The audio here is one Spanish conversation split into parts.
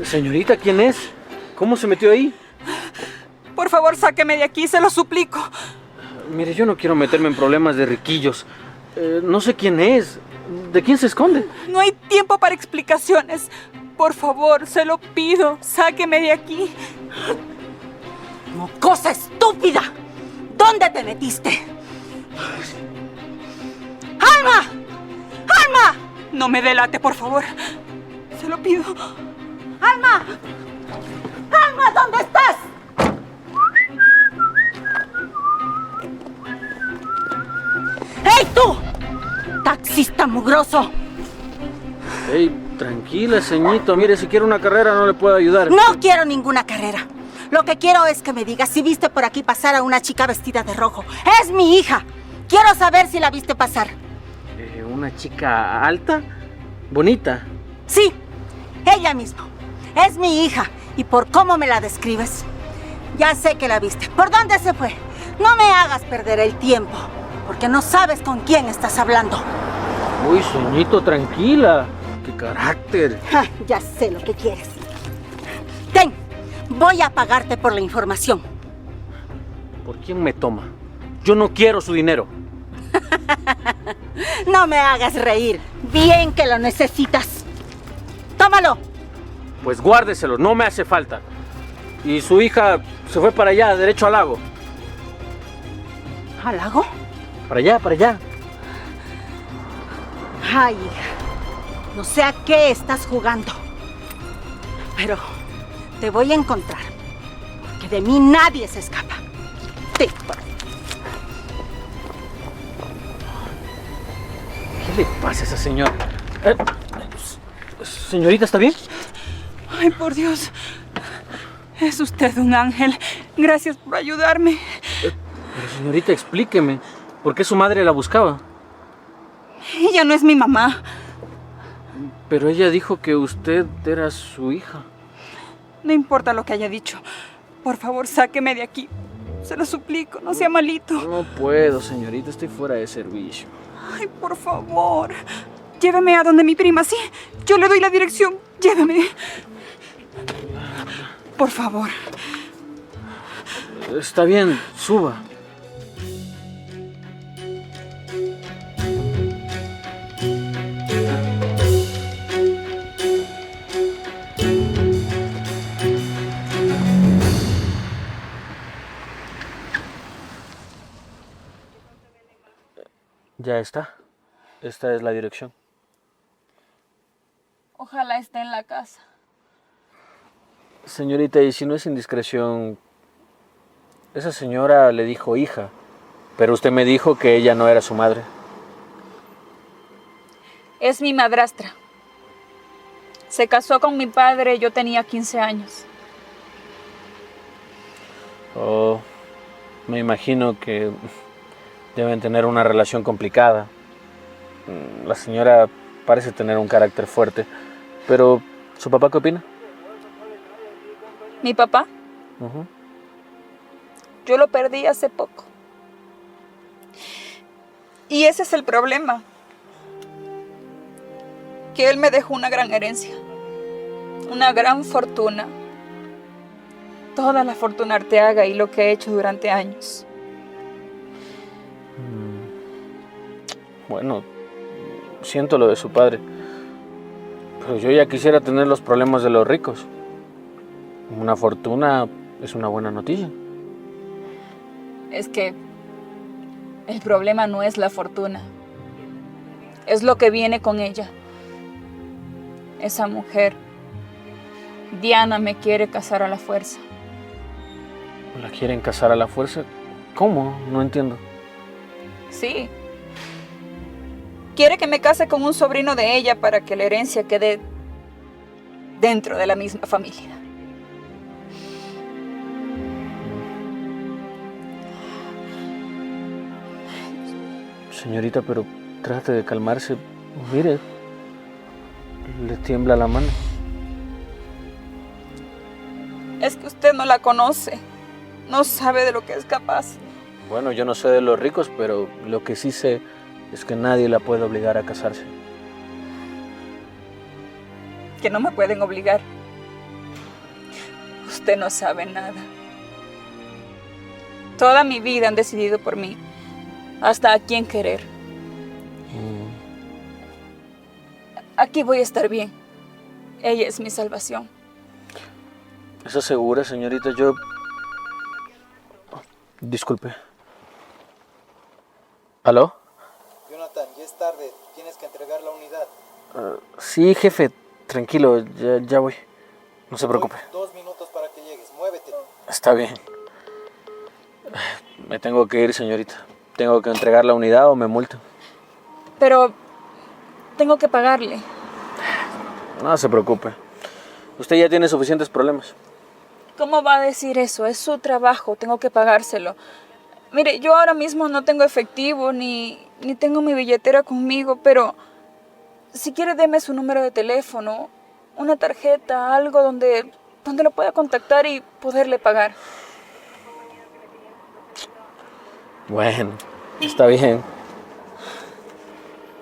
Señorita, ¿quién es? ¿Cómo se metió ahí? Por favor, sáqueme de aquí, se lo suplico. Mire, yo no quiero meterme en problemas de riquillos. No sé quién es. ¿De quién se esconde? No hay tiempo para explicaciones. Por favor, se lo pido, sáqueme de aquí. ¡Mocosa estúpida! ¿Dónde te metiste? ¡Alma! ¡Alma! No me delate, por favor. Se lo pido. ¡Alma! ¡Alma! ¿Dónde estás? ¡Hey, tú! ¡Taxista mugroso! Ey, tranquila, ceñito. Mire, si quiere una carrera no le puedo ayudar. No quiero ninguna carrera. Lo que quiero es que me digas si viste por aquí pasar a una chica vestida de rojo. ¡Es mi hija! Quiero saber si la viste pasar. ¿Una chica alta? ¿Bonita? Sí, ella misma. Es mi hija. Y por cómo me la describes, ya sé que la viste. ¿Por dónde se fue? No me hagas perder el tiempo, porque no sabes con quién estás hablando. Uy, ceñito, tranquila. ¡Qué carácter! Ja, ya sé lo que quieres. Ten, voy a pagarte por la información. ¿Por quién me toma? Yo no quiero su dinero. No me hagas reír. Bien que lo necesitas. Tómalo. Pues guárdeselo, no me hace falta. Y su hija se fue para allá, derecho al lago. ¿Al lago? Para allá, para allá. Ay, hija. No sé a qué estás jugando. Pero te voy a encontrar. Porque de mí nadie se escapa. Te... ¿Qué le pasa a esa señora? Señorita, ¿está bien? Ay, por Dios. Es usted un ángel. Gracias por ayudarme. Pero señorita, explíqueme. ¿Por qué su madre la buscaba? Ella no es mi mamá. Pero ella dijo que usted era su hija. No importa lo que haya dicho. Por favor, sáqueme de aquí. Se lo suplico, no sea malito. No puedo, señorita. Estoy fuera de servicio. Ay, por favor. Lléveme a donde mi prima, sí. Yo le doy la dirección. Lléveme. Por favor. Está bien, suba. Ya está. Esta es la dirección. Ojalá esté en la casa. Señorita, y si no es indiscreción, esa señora le dijo hija, pero usted me dijo que ella no era su madre. Es mi madrastra. Se casó con mi padre, yo tenía 15 años. Oh, me imagino que deben tener una relación complicada. La señora parece tener un carácter fuerte, pero ¿su papá qué opina? ¿Mi papá? Uh-huh. Yo lo perdí hace poco. Y ese es el problema. Que él me dejó una gran herencia. Una gran fortuna. Toda la fortuna Arteaga y lo que he hecho durante años. Bueno, siento lo de su padre. Pero yo ya quisiera tener los problemas de los ricos. Una fortuna es una buena noticia. Es que el problema no es la fortuna. Es lo que viene con ella. Esa mujer, Diana, me quiere casar a la fuerza. ¿La quieren casar a la fuerza? ¿Cómo? No entiendo. Sí. Quiere que me case con un sobrino de ella para que la herencia quede dentro de la misma familia. Señorita, pero trate de calmarse. Mire, le tiembla la mano. Es que usted no la conoce. No sabe de lo que es capaz. Bueno, yo no sé de los ricos, pero lo que sí sé es que nadie la puede obligar a casarse. Que no me pueden obligar. Usted no sabe nada. Toda mi vida han decidido por mí, hasta a quién querer. Aquí voy a estar bien. Ella es mi salvación. ¿Estás segura, señorita? Yo... Disculpe. ¿Aló? Jonathan, ya es tarde. Tienes que entregar la unidad. Sí, jefe. Tranquilo, ya voy. No se preocupe. 2 minutos para que llegues. Muévete. Está bien. Me tengo que ir, señorita. Tengo que entregar la unidad o me multan. Pero tengo que pagarle. No se preocupe. Usted ya tiene suficientes problemas. ¿Cómo va a decir eso? Es su trabajo, tengo que pagárselo. Mire, yo ahora mismo no tengo efectivo ni tengo mi billetera conmigo, pero si quiere deme su número de teléfono, una tarjeta, algo donde lo pueda contactar y poderle pagar. Bueno, está bien.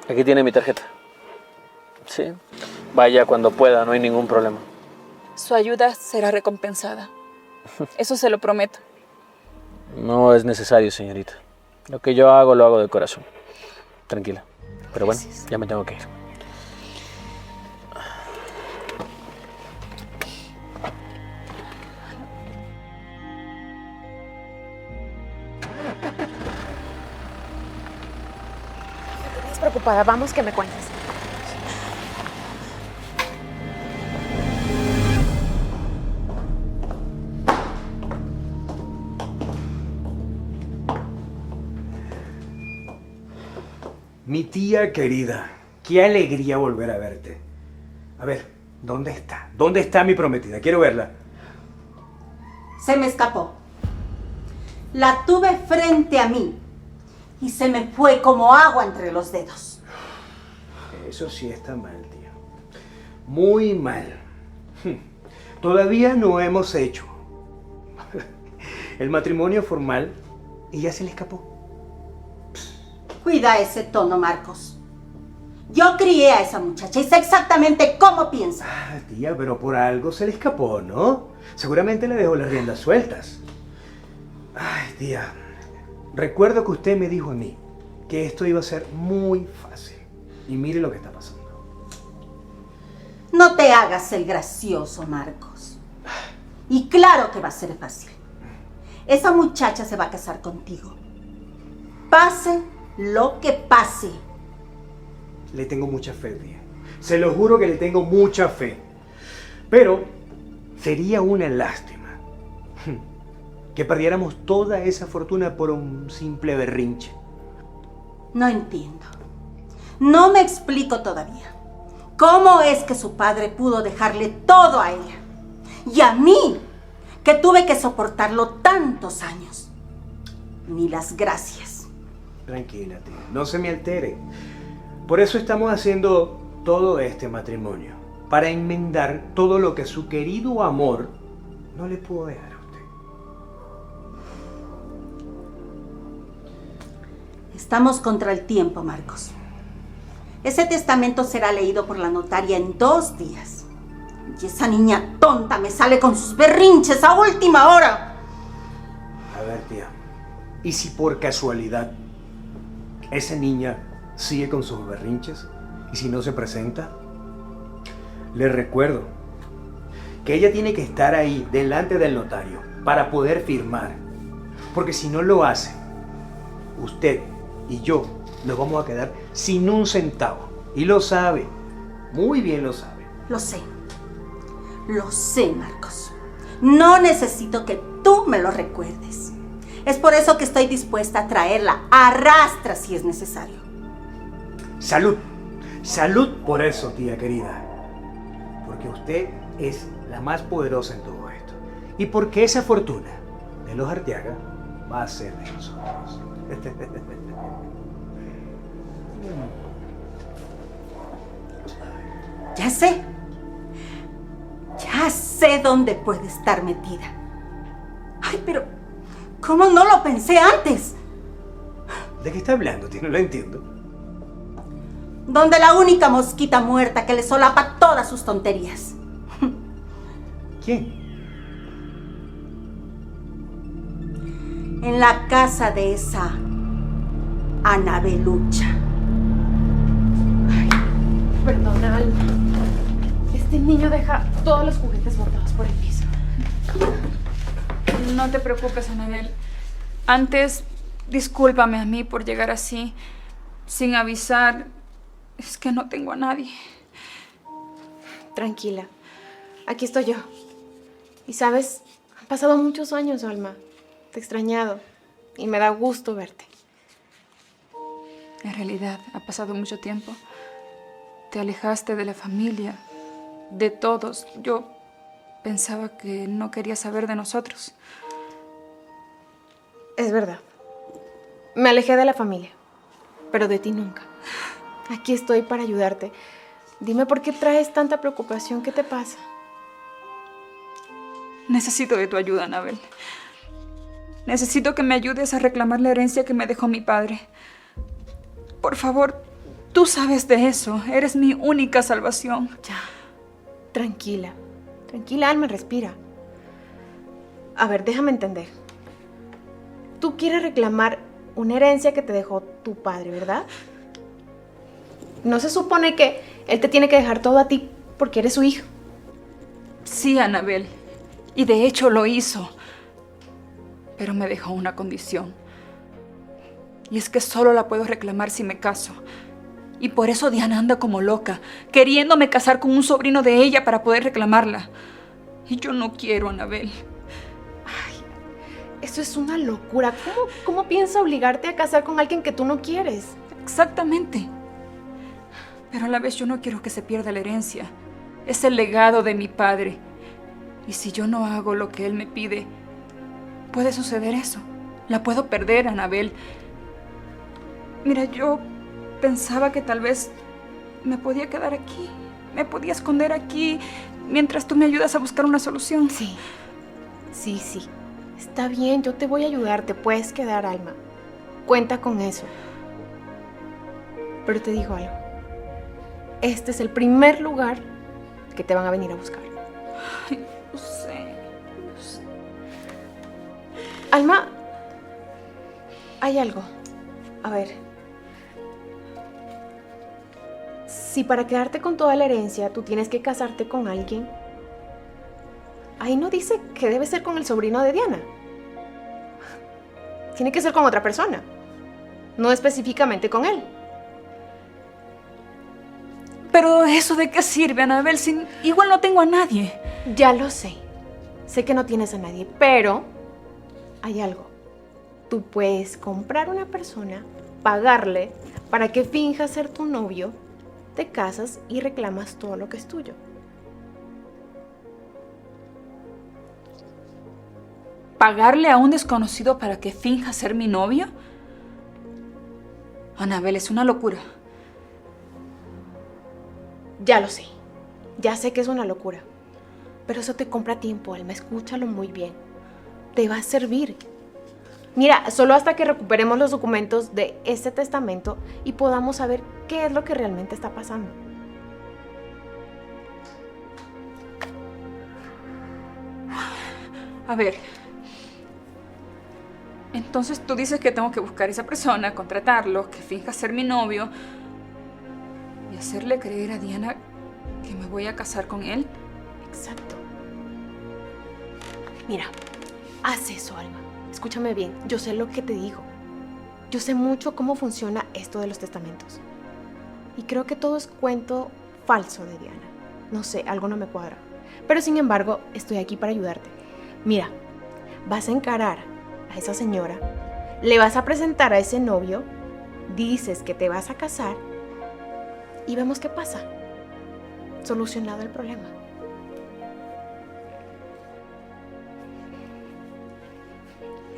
Aquí tiene mi tarjeta. Sí. Vaya cuando pueda, no hay ningún problema. Su ayuda será recompensada. Eso se lo prometo. No es necesario, señorita. Lo que yo hago, lo hago de corazón. Tranquila. Pero bueno, Gracias. ya me tengo que ir. No estés preocupada, vamos que me cuentes. Mi tía querida, qué alegría volver a verte. A ver, ¿dónde está? ¿Dónde está mi prometida? Quiero verla. Se me escapó. La tuve frente a mí y se me fue como agua entre los dedos. Eso sí está mal, tía. Muy mal. Todavía no hemos hecho el matrimonio formal y ya se le escapó. Cuida ese tono, Marcos. Yo crié a esa muchacha y sé exactamente cómo piensa. Ah, tía, pero por algo se le escapó, ¿no? Seguramente le dejó las riendas sueltas. Ay, tía, recuerdo que usted me dijo a mí que esto iba a ser muy fácil. Y mire lo que está pasando. No te hagas el gracioso, Marcos. Y claro que va a ser fácil. Esa muchacha se va a casar contigo. Pase lo que pase. Le tengo mucha fe, tía. Se lo juro que le tengo mucha fe. Pero sería una lástima que perdiéramos toda esa fortuna por un simple berrinche. No entiendo. No me explico todavía. ¿Cómo es que su padre pudo dejarle todo a ella? Y a mí, que tuve que soportarlo tantos años. Ni las gracias. Tranquila, tía. No se me altere. Por eso estamos haciendo todo este matrimonio. Para enmendar todo lo que su querido amor no le pudo dejar a usted. Estamos contra el tiempo, Marcos. Ese testamento será leído por la notaria en 2 días. Y esa niña tonta me sale con sus berrinches a última hora. A ver, tía. ¿Y si por casualidad esa niña sigue con sus berrinches? ¿Y si no se presenta? Le recuerdo que ella tiene que estar ahí delante del notario para poder firmar. Porque si no lo hace, usted y yo nos vamos a quedar sin un centavo. Y lo sabe. Muy bien lo sabe. Lo sé. Lo sé, Marcos. No necesito que tú me lo recuerdes. Es por eso que estoy dispuesta a traerla a rastras si es necesario. Salud. Salud por eso, tía querida. Porque usted es la más poderosa en todo esto. Y porque esa fortuna de los Arteaga va a ser de nosotros. Ya sé. Ya sé dónde puede estar metida. Ay, pero ¿cómo no lo pensé antes? ¿De qué está hablando, tía? No lo entiendo. Donde la única mosquita muerta que le solapa todas sus tonterías. ¿Quién? en la casa de esa Anabelucha. Ay, perdona, Alma. Este niño deja todos los juguetes botados por el piso. No te preocupes, Anabel. Antes, discúlpame a mí por llegar así, sin avisar. Es que no tengo a nadie. Tranquila, aquí estoy yo. Y sabes, han pasado muchos años, Alma. Te he extrañado y me da gusto verte. En realidad, ha pasado mucho tiempo. Te alejaste de la familia, de todos. Yo pensaba que no querías saber de nosotros. Es verdad. Me alejé de la familia, pero de ti nunca. Aquí estoy para ayudarte. Dime por qué traes tanta preocupación. ¿Qué te pasa? Necesito de tu ayuda, Anabel. Necesito que me ayudes a reclamar la herencia que me dejó mi padre. Por favor, tú sabes de eso. Eres mi única salvación. Ya. Tranquila. Tranquila, Alma, respira. A ver, déjame entender. Tú quieres reclamar una herencia que te dejó tu padre, ¿verdad? ¿No se supone que él te tiene que dejar todo a ti porque eres su hijo? Sí, Anabel. Y de hecho lo hizo. Pero me dejó una condición. Y es que solo la puedo reclamar si me caso. Y por eso Diana anda como loca, queriéndome casar con un sobrino de ella para poder reclamarla. Y yo no quiero, Anabel. Ay, eso es una locura. ¿Cómo piensa obligarte a casar con alguien que tú no quieres? Exactamente. Pero a la vez yo no quiero que se pierda la herencia. Es el legado de mi padre. Y si yo no hago lo que él me pide, puede suceder eso. La puedo perder, Anabel. Mira, yo pensaba que tal vez me podía quedar aquí. Me podía esconder aquí mientras tú me ayudas a buscar una solución. Sí. Está bien, yo te voy a ayudar. Te puedes quedar, Alma. Cuenta con eso. Pero te digo algo. Este es el primer lugar que te van a venir a buscar. Ay, no sé. Alma, hay algo. A ver. Si para quedarte con toda la herencia tú tienes que casarte con alguien, ahí no dice que debe ser con el sobrino de Diana. Tiene que ser con otra persona, no específicamente con él. Pero ¿eso de qué sirve, Anabel? Si igual no tengo a nadie. Ya lo sé. Sé que no tienes a nadie, pero hay algo. Tú puedes comprar una persona, pagarle para que finja ser tu novio, te casas y reclamas todo lo que es tuyo. ¿Pagarle a un desconocido para que finja ser mi novio? Anabel, es una locura. Ya lo sé. Ya sé que es una locura. Pero eso te compra tiempo, Alma. Escúchalo muy bien. Te va a servir. Mira, solo hasta que recuperemos los documentos de ese testamento y podamos saber qué es lo que realmente está pasando. A ver. Entonces tú dices que tengo que buscar a esa persona, contratarlo, que finja ser mi novio y hacerle creer a Diana que me voy a casar con él. Exacto. Mira, haz eso, Alma. Escúchame bien, yo sé lo que te digo. Yo sé mucho cómo funciona esto de los testamentos. Y creo que todo es cuento falso de Diana. No sé, algo no me cuadra. Pero sin embargo, estoy aquí para ayudarte. Mira, vas a encarar a esa señora, le vas a presentar a ese novio, dices que te vas a casar y vemos qué pasa. Solucionado el problema.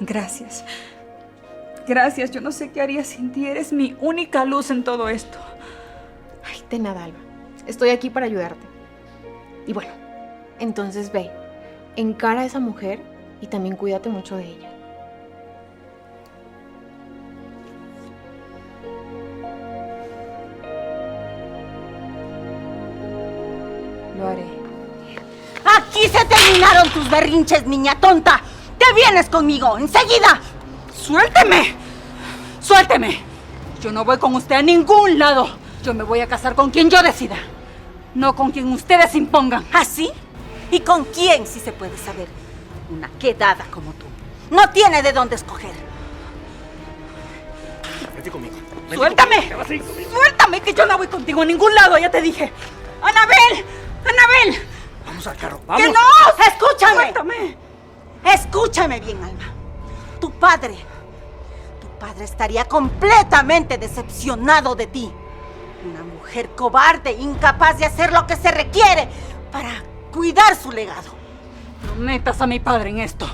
Gracias. Gracias, yo no sé qué haría sin ti. Eres mi única luz en todo esto. Ay, de nada, Alma. Estoy aquí para ayudarte. Y bueno, entonces ve, encara a esa mujer y también cuídate mucho de ella. Lo haré. Aquí se terminaron tus berrinches, niña tonta. Te vienes conmigo, enseguida. ¡Suélteme! ¡Suélteme! Yo no voy con usted a ningún lado. Yo me voy a casar con quien yo decida. No con quien ustedes impongan. ¿Ah, sí? ¿Y con quién, si se puede saber? Una quedada como tú. No tiene de dónde escoger. Vete conmigo. ¡Suéltame! ¡Suéltame, que yo no voy contigo a ningún lado! Ya te dije. ¡Anabel! ¡Anabel! Vamos al carro, vamos. ¡Que no! ¡Escúchame! Suéltame. Escúchame bien, Alma. Tu padre estaría completamente decepcionado de ti. Una mujer cobarde, incapaz de hacer lo que se requiere para cuidar su legado. No metas a mi padre en esto,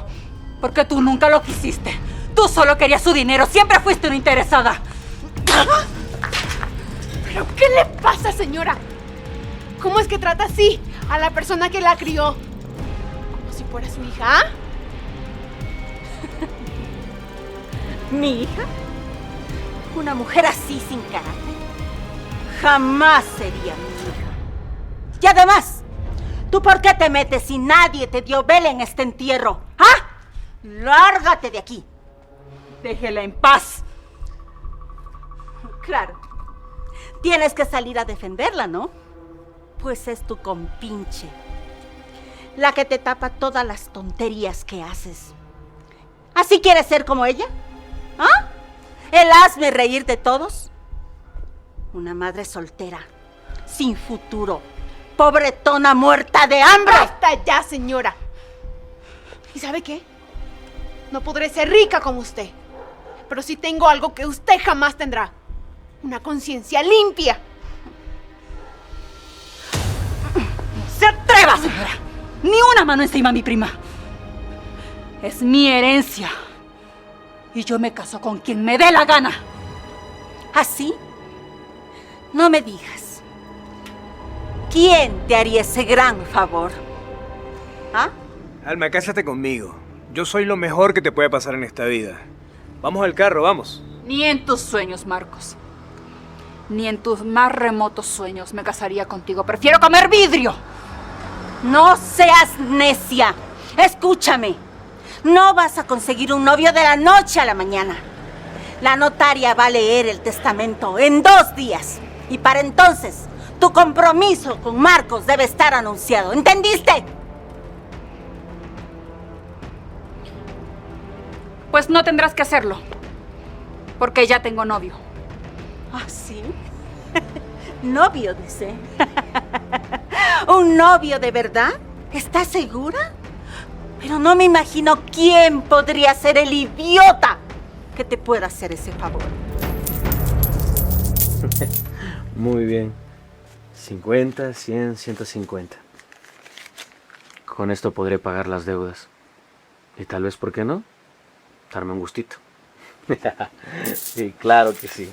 porque tú nunca lo quisiste. Tú solo querías su dinero, siempre fuiste una interesada. ¿Pero qué le pasa, señora? ¿Cómo es que trata así a la persona que la crió? Como si fuera su hija, ¿ah? ¿Mi hija? ¿Una mujer así sin carácter? Jamás sería mi hija. Y además, ¿tú por qué te metes si nadie te dio vela en este entierro? ¿Ah? ¡Lárgate de aquí! Déjela en paz. Claro, tienes que salir a defenderla, ¿no? Pues es tu compinche, la que te tapa todas las tonterías que haces. ¿Así quieres ser como ella? ¿Ah? ¿El hazme reír de todos? Una madre soltera, sin futuro, pobretona muerta de hambre. ¡Basta ya, señora! ¿Y sabe qué? No podré ser rica como usted, pero sí tengo algo que usted jamás tendrá. Una conciencia limpia. ¡No se atreva, señora! Ni una mano encima a mi prima. Es mi herencia. Y yo me caso con quien me dé la gana. ¿Así? No me digas. ¿Quién te haría ese gran favor? ¿Ah? Alma, cásate conmigo. Yo soy lo mejor que te puede pasar en esta vida. Vamos al carro, vamos. Ni en tus sueños, Marcos. Ni en tus más remotos sueños me casaría contigo. Prefiero comer vidrio. No seas necia. Escúchame. No vas a conseguir un novio de la noche a la mañana. La notaria va a leer el testamento en 2 días. Y para entonces, tu compromiso con Marcos debe estar anunciado. ¿Entendiste? Pues no tendrás que hacerlo. Porque ya tengo novio. ¿Ah, sí? Novio, dice. ¿Un novio de verdad? ¿Estás segura? Pero no me imagino quién podría ser el idiota que te pueda hacer ese favor. Muy bien. 50, 100, 150. Con esto podré pagar las deudas. Y tal vez, ¿por qué no? Darme un gustito. Sí, claro que sí.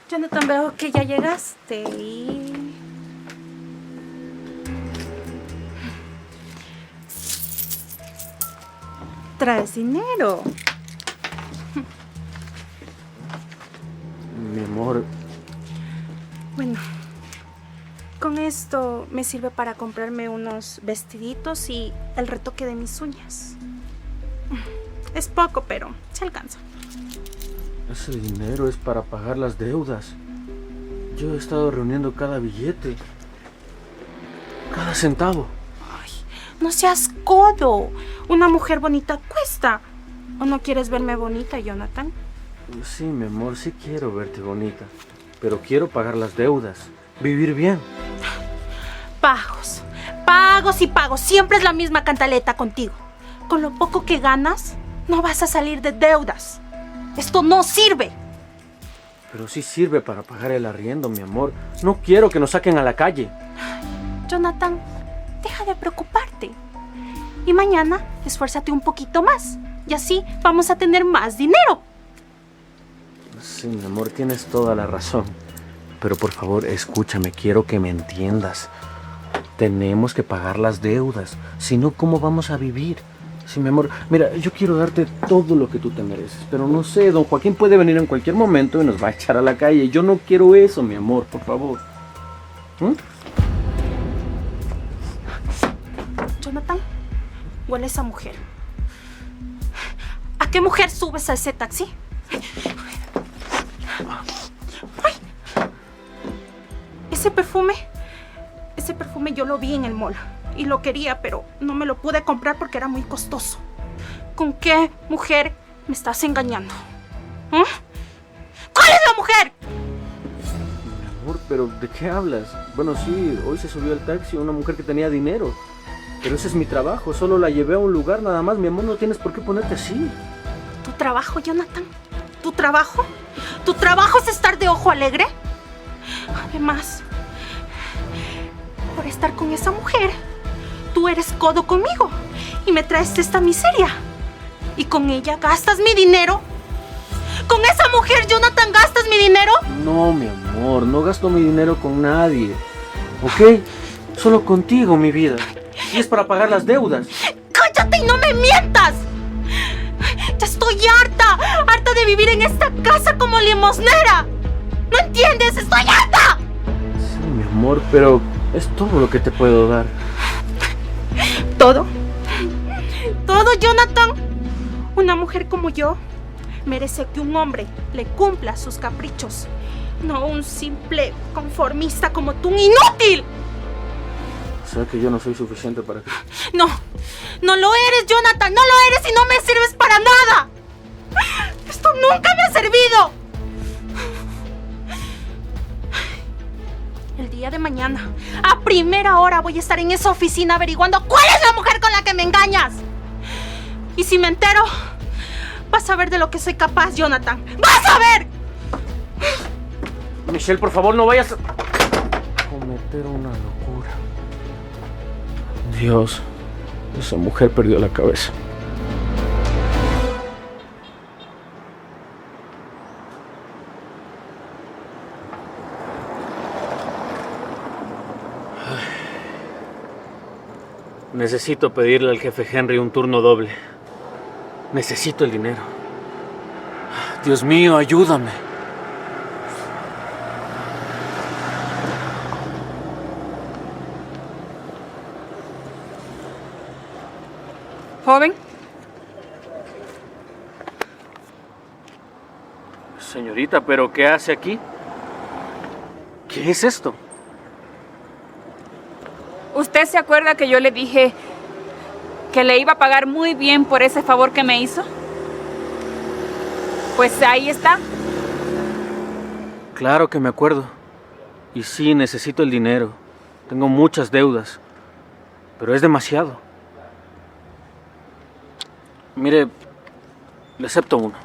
Jonathan, veo que ya llegaste y... traes dinero. Mi amor, Bueno, con esto me sirve para comprarme unos vestiditos y el retoque de mis uñas. Es poco, pero se alcanza. ese dinero es para pagar las deudas. Yo he estado reuniendo cada billete, cada centavo. No seas codo. Una mujer bonita cuesta. ¿O no quieres verme bonita, Jonathan? Sí, mi amor, sí quiero verte bonita, pero quiero pagar las deudas, vivir bien. Pagos. Pagos y pagos. Siempre es la misma cantaleta contigo. Con lo poco que ganas, no vas a salir de deudas. Esto no sirve. Pero sí sirve para pagar el arriendo, mi amor. No quiero que nos saquen a la calle. Jonathan, deja de preocuparte. Y mañana esfuérzate un poquito más. Y así vamos a tener más dinero. Sí, mi amor, tienes toda la razón. Pero por favor, escúchame, quiero que me entiendas. Tenemos que pagar las deudas. Si no, ¿cómo vamos a vivir? Sí, mi amor, mira, yo quiero darte todo lo que tú te mereces. Pero no sé, don Joaquín puede venir en cualquier momento y nos va a echar a la calle. Yo no quiero eso, mi amor, por favor. Jonathan, huele esa mujer. ¿A qué mujer subes a ese taxi? Ay. Ese perfume yo lo vi en el mall y lo quería, pero no me lo pude comprar porque era muy costoso. ¿Con qué mujer me estás engañando? ¿Mm? ¿Cuál es la mujer? Mi amor, pero ¿de qué hablas? Bueno, sí, hoy se subió al taxi una mujer que tenía dinero. Pero ese es mi trabajo, solo la llevé a un lugar nada más. Mi amor, no tienes por qué ponerte así. ¿Tu trabajo, Jonathan? ¿Tu trabajo? ¿Tu trabajo es estar de ojo alegre? Además, por estar con esa mujer, tú eres codo conmigo y me traes esta miseria. Y con ella gastas mi dinero. ¿Con esa mujer, Jonathan, gastas mi dinero? No, mi amor, no gasto mi dinero con nadie. ¿Ok? Solo contigo, mi vida. Y es para pagar las deudas. ¡Cállate y no me mientas! Ya estoy harta de vivir en esta casa como limosnera. ¿No entiendes? ¡Estoy harta! Sí, mi amor, pero es todo lo que te puedo dar. ¿Todo? ¿Todo, Jonathan? Una mujer como yo merece que un hombre le cumpla sus caprichos. No un simple conformista como tú, un inútil. O sea que yo no soy suficiente para ti. No lo eres, Jonathan, no lo eres y no me sirves para nada. Esto nunca me ha servido. El día de mañana, a primera hora, voy a estar en esa oficina averiguando cuál es la mujer con la que me engañas. Y si me entero, vas a ver de lo que soy capaz, Jonathan. ¡Vas a ver! Michelle, por favor, no vayas a cometer una locura. Dios, esa mujer perdió la cabeza. Necesito pedirle al jefe Henry un turno doble. Necesito el dinero. Dios mío, ayúdame. Joven, Señorita, ¿pero qué hace aquí? ¿Qué es esto? ¿usted se acuerda que yo le dije que le iba a pagar muy bien por ese favor que me hizo? Pues ahí está. Claro que me acuerdo. Y sí, necesito el dinero. Tengo muchas deudas. Pero es demasiado. Mire, le acepto uno.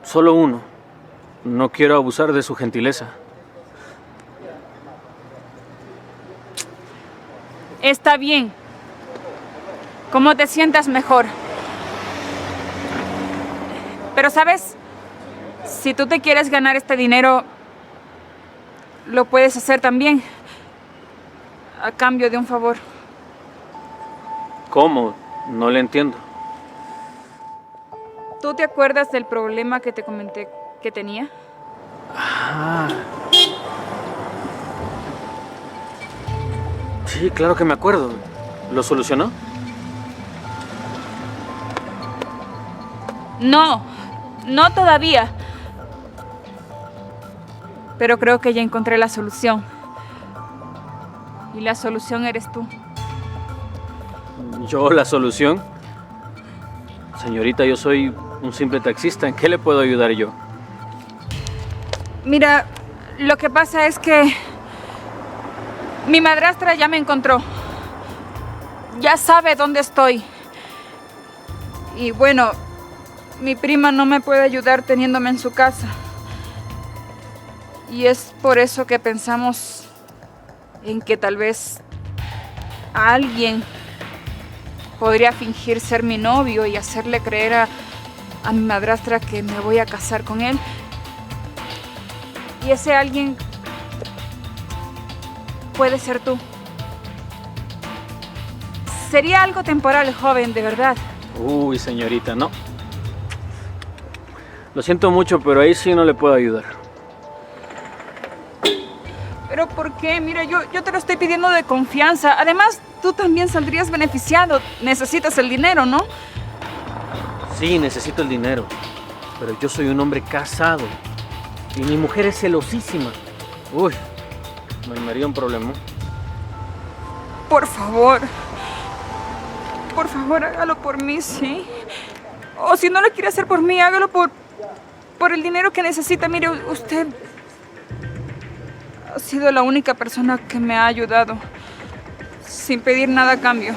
Solo uno. No quiero abusar de su gentileza. Está bien. Como te sientas mejor. Pero sabes, si tú te quieres ganar este dinero, lo puedes hacer también. A cambio de un favor. ¿Cómo? No le entiendo. ¿Tú te acuerdas del problema que te comenté que tenía? Ah. Sí, claro que me acuerdo. ¿Lo solucionó? No todavía. Pero creo que ya encontré la solución. Y la solución eres tú. ¿Yo la solución? Señorita, yo soy un simple taxista. ¿En qué le puedo ayudar yo? Mira, lo que pasa es que mi madrastra ya me encontró. Ya sabe dónde estoy. Y bueno, mi prima no me puede ayudar teniéndome en su casa. Y es por eso que pensamos en que tal vez alguien podría fingir ser mi novio y hacerle creer a mi madrastra que me voy a casar con él. Y ese alguien puede ser tú. Sería algo temporal, joven, de verdad. Uy, señorita, no. Lo siento mucho, pero ahí sí no le puedo ayudar. ¿Pero por qué? Mira, yo te lo estoy pidiendo de confianza. Además, tú también saldrías beneficiado. Necesitas el dinero, ¿no? Sí, necesito el dinero. Pero yo soy un hombre casado. Y mi mujer es celosísima. Uy, me armaría un problema. Por favor. Por favor, hágalo por mí, ¿sí? O si no lo quiere hacer por mí, hágalo por el dinero que necesita. Mire, usted ha sido la única persona que me ha ayudado. Sin pedir nada a cambio.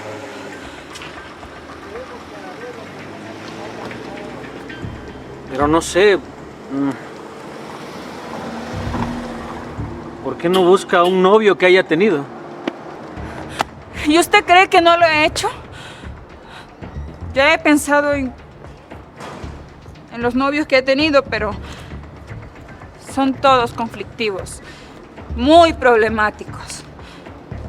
Pero no sé. ¿Por qué no busca a un novio que haya tenido? ¿Y usted cree que no lo he hecho? Ya he pensado en los novios que he tenido, pero son todos conflictivos, muy problemáticos.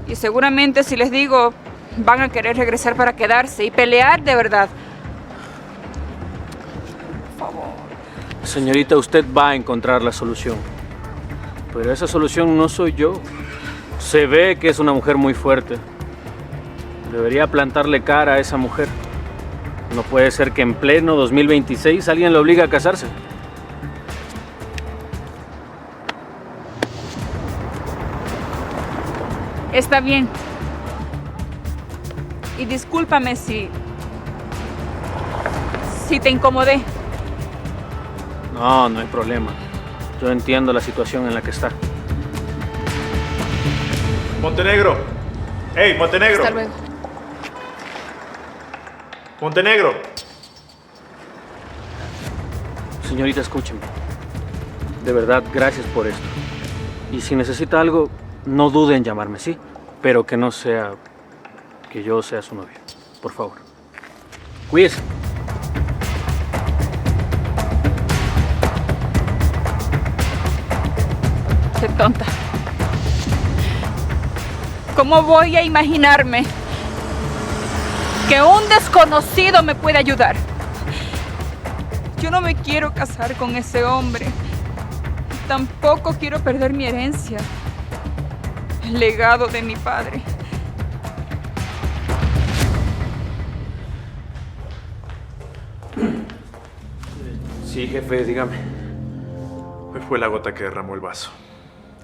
Y seguramente si les digo, van a querer regresar para quedarse y pelear de verdad. Por favor. Señorita, usted va a encontrar la solución. Pero esa solución no soy yo. Se ve que es una mujer muy fuerte. Debería plantarle cara a esa mujer. No puede ser que en pleno 2026 alguien la obligue a casarse. Está bien. Y discúlpame si te incomodé. No, no hay problema. Yo entiendo la situación en la que está. Montenegro. ¡Hey, Montenegro! Hasta luego. Montenegro. Señorita, escúcheme. De verdad, gracias por esto. Y si necesita algo, no dude en llamarme, ¿sí? Pero que no sea que yo sea su novio. Por favor. Cuídese. Qué tonta. ¿Cómo voy a imaginarme que un desconocido me puede ayudar? Yo no me quiero casar con ese hombre. Tampoco quiero perder mi herencia, el legado de mi padre. Sí, jefe, dígame. Hoy fue la gota que derramó el vaso.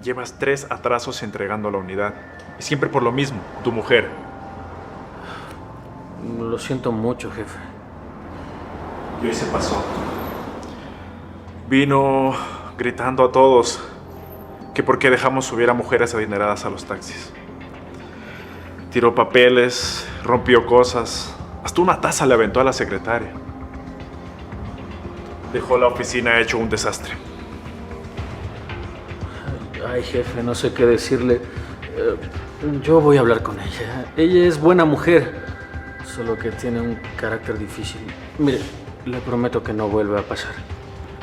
Llevas 3 atrasos entregando la unidad. Y siempre por lo mismo, tu mujer. Lo siento mucho, jefe. Y hoy se pasó. Vino gritando a todos que por qué dejamos subir a mujeres adineradas a los taxis. Tiró papeles, rompió cosas, hasta una taza le aventó a la secretaria. Dejó la oficina hecho un desastre. Ay, jefe, no sé qué decirle. Yo voy a hablar con ella. Ella es buena mujer, solo que tiene un carácter difícil. Mire, le prometo que no vuelve a pasar.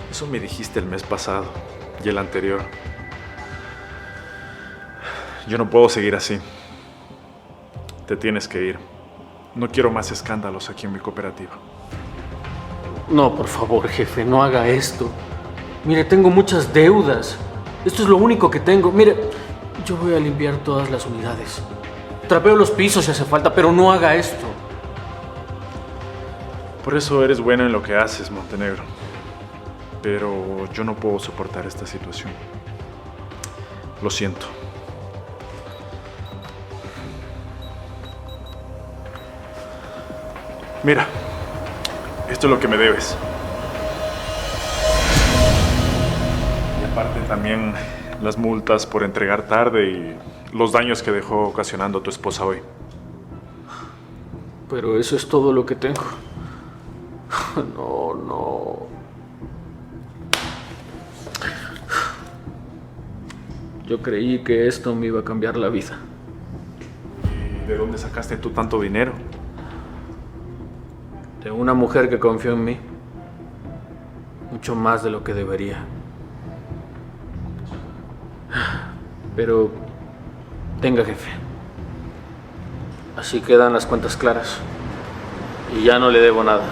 Eso me dijiste el mes pasado y el anterior. Yo no puedo seguir así. Te tienes que ir. No quiero más escándalos aquí en mi cooperativa. No, por favor, jefe, no haga esto. Mire, tengo muchas deudas. Esto es lo único que tengo. Mire, yo voy a limpiar todas las unidades. Trapeo los pisos si hace falta, pero no haga esto. Por eso eres bueno en lo que haces, Montenegro. Pero yo no puedo soportar esta situación. Lo siento. Mira, esto es lo que me debes. Y aparte también las multas por entregar tarde y los daños que dejó ocasionando tu esposa hoy. Pero eso es todo lo que tengo. No. Yo creí que esto me iba a cambiar la vida. ¿Y de dónde sacaste tú tanto dinero? De una mujer que confió en mí. Mucho más de lo que debería. Pero tenga, jefe. Así quedan las cuentas claras. Y ya no le debo nada.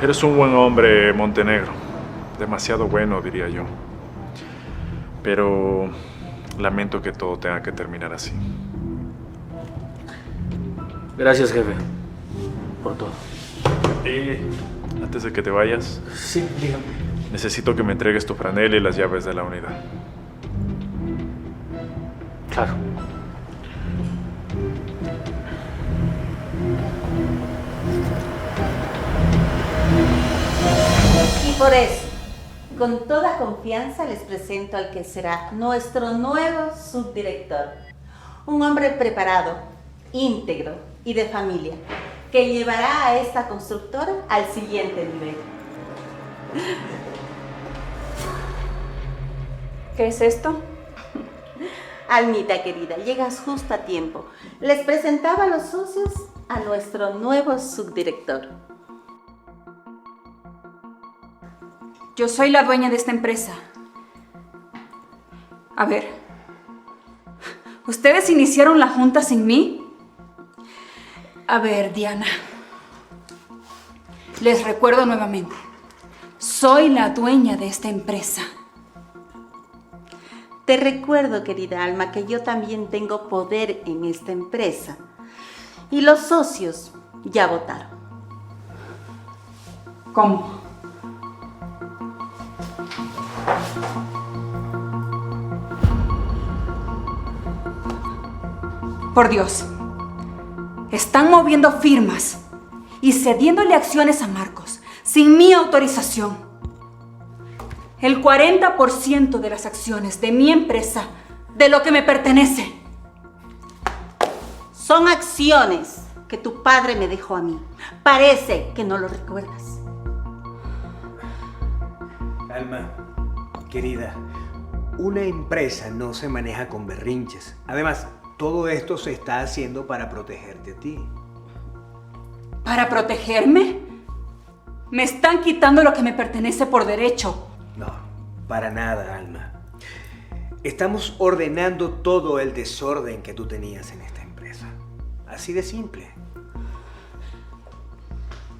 Eres un buen hombre, Montenegro. Demasiado bueno, diría yo. Pero lamento que todo tenga que terminar así. Gracias, jefe, por todo. Antes de que te vayas, Sí, dígame. necesito que me entregues tu franela y las llaves de la unidad. Claro. Y por eso, con toda confianza les presento al que será nuestro nuevo subdirector. Un hombre preparado, íntegro y de familia, que llevará a esta constructora al siguiente nivel. ¿Qué es esto? Almita querida, llegas justo a tiempo. Les presentaba a los socios a nuestro nuevo subdirector. Yo soy la dueña de esta empresa. A ver, ¿ustedes iniciaron la junta sin mí? A ver, Diana, les recuerdo nuevamente, soy la dueña de esta empresa. Te recuerdo, querida Alma, que yo también tengo poder en esta empresa. Y los socios ya votaron. ¿Cómo? Por Dios, están moviendo firmas y cediéndole acciones a Marcos sin mi autorización. El 40% de las acciones de mi empresa, de lo que me pertenece. Son acciones que tu padre me dejó a mí. Parece que no lo recuerdas. Alma, querida, una empresa no se maneja con berrinches. Además, todo esto se está haciendo para protegerte a ti. ¿Para protegerme? Me están quitando lo que me pertenece por derecho. No, para nada, Alma. Estamos ordenando todo el desorden que tú tenías en esta empresa. Así de simple.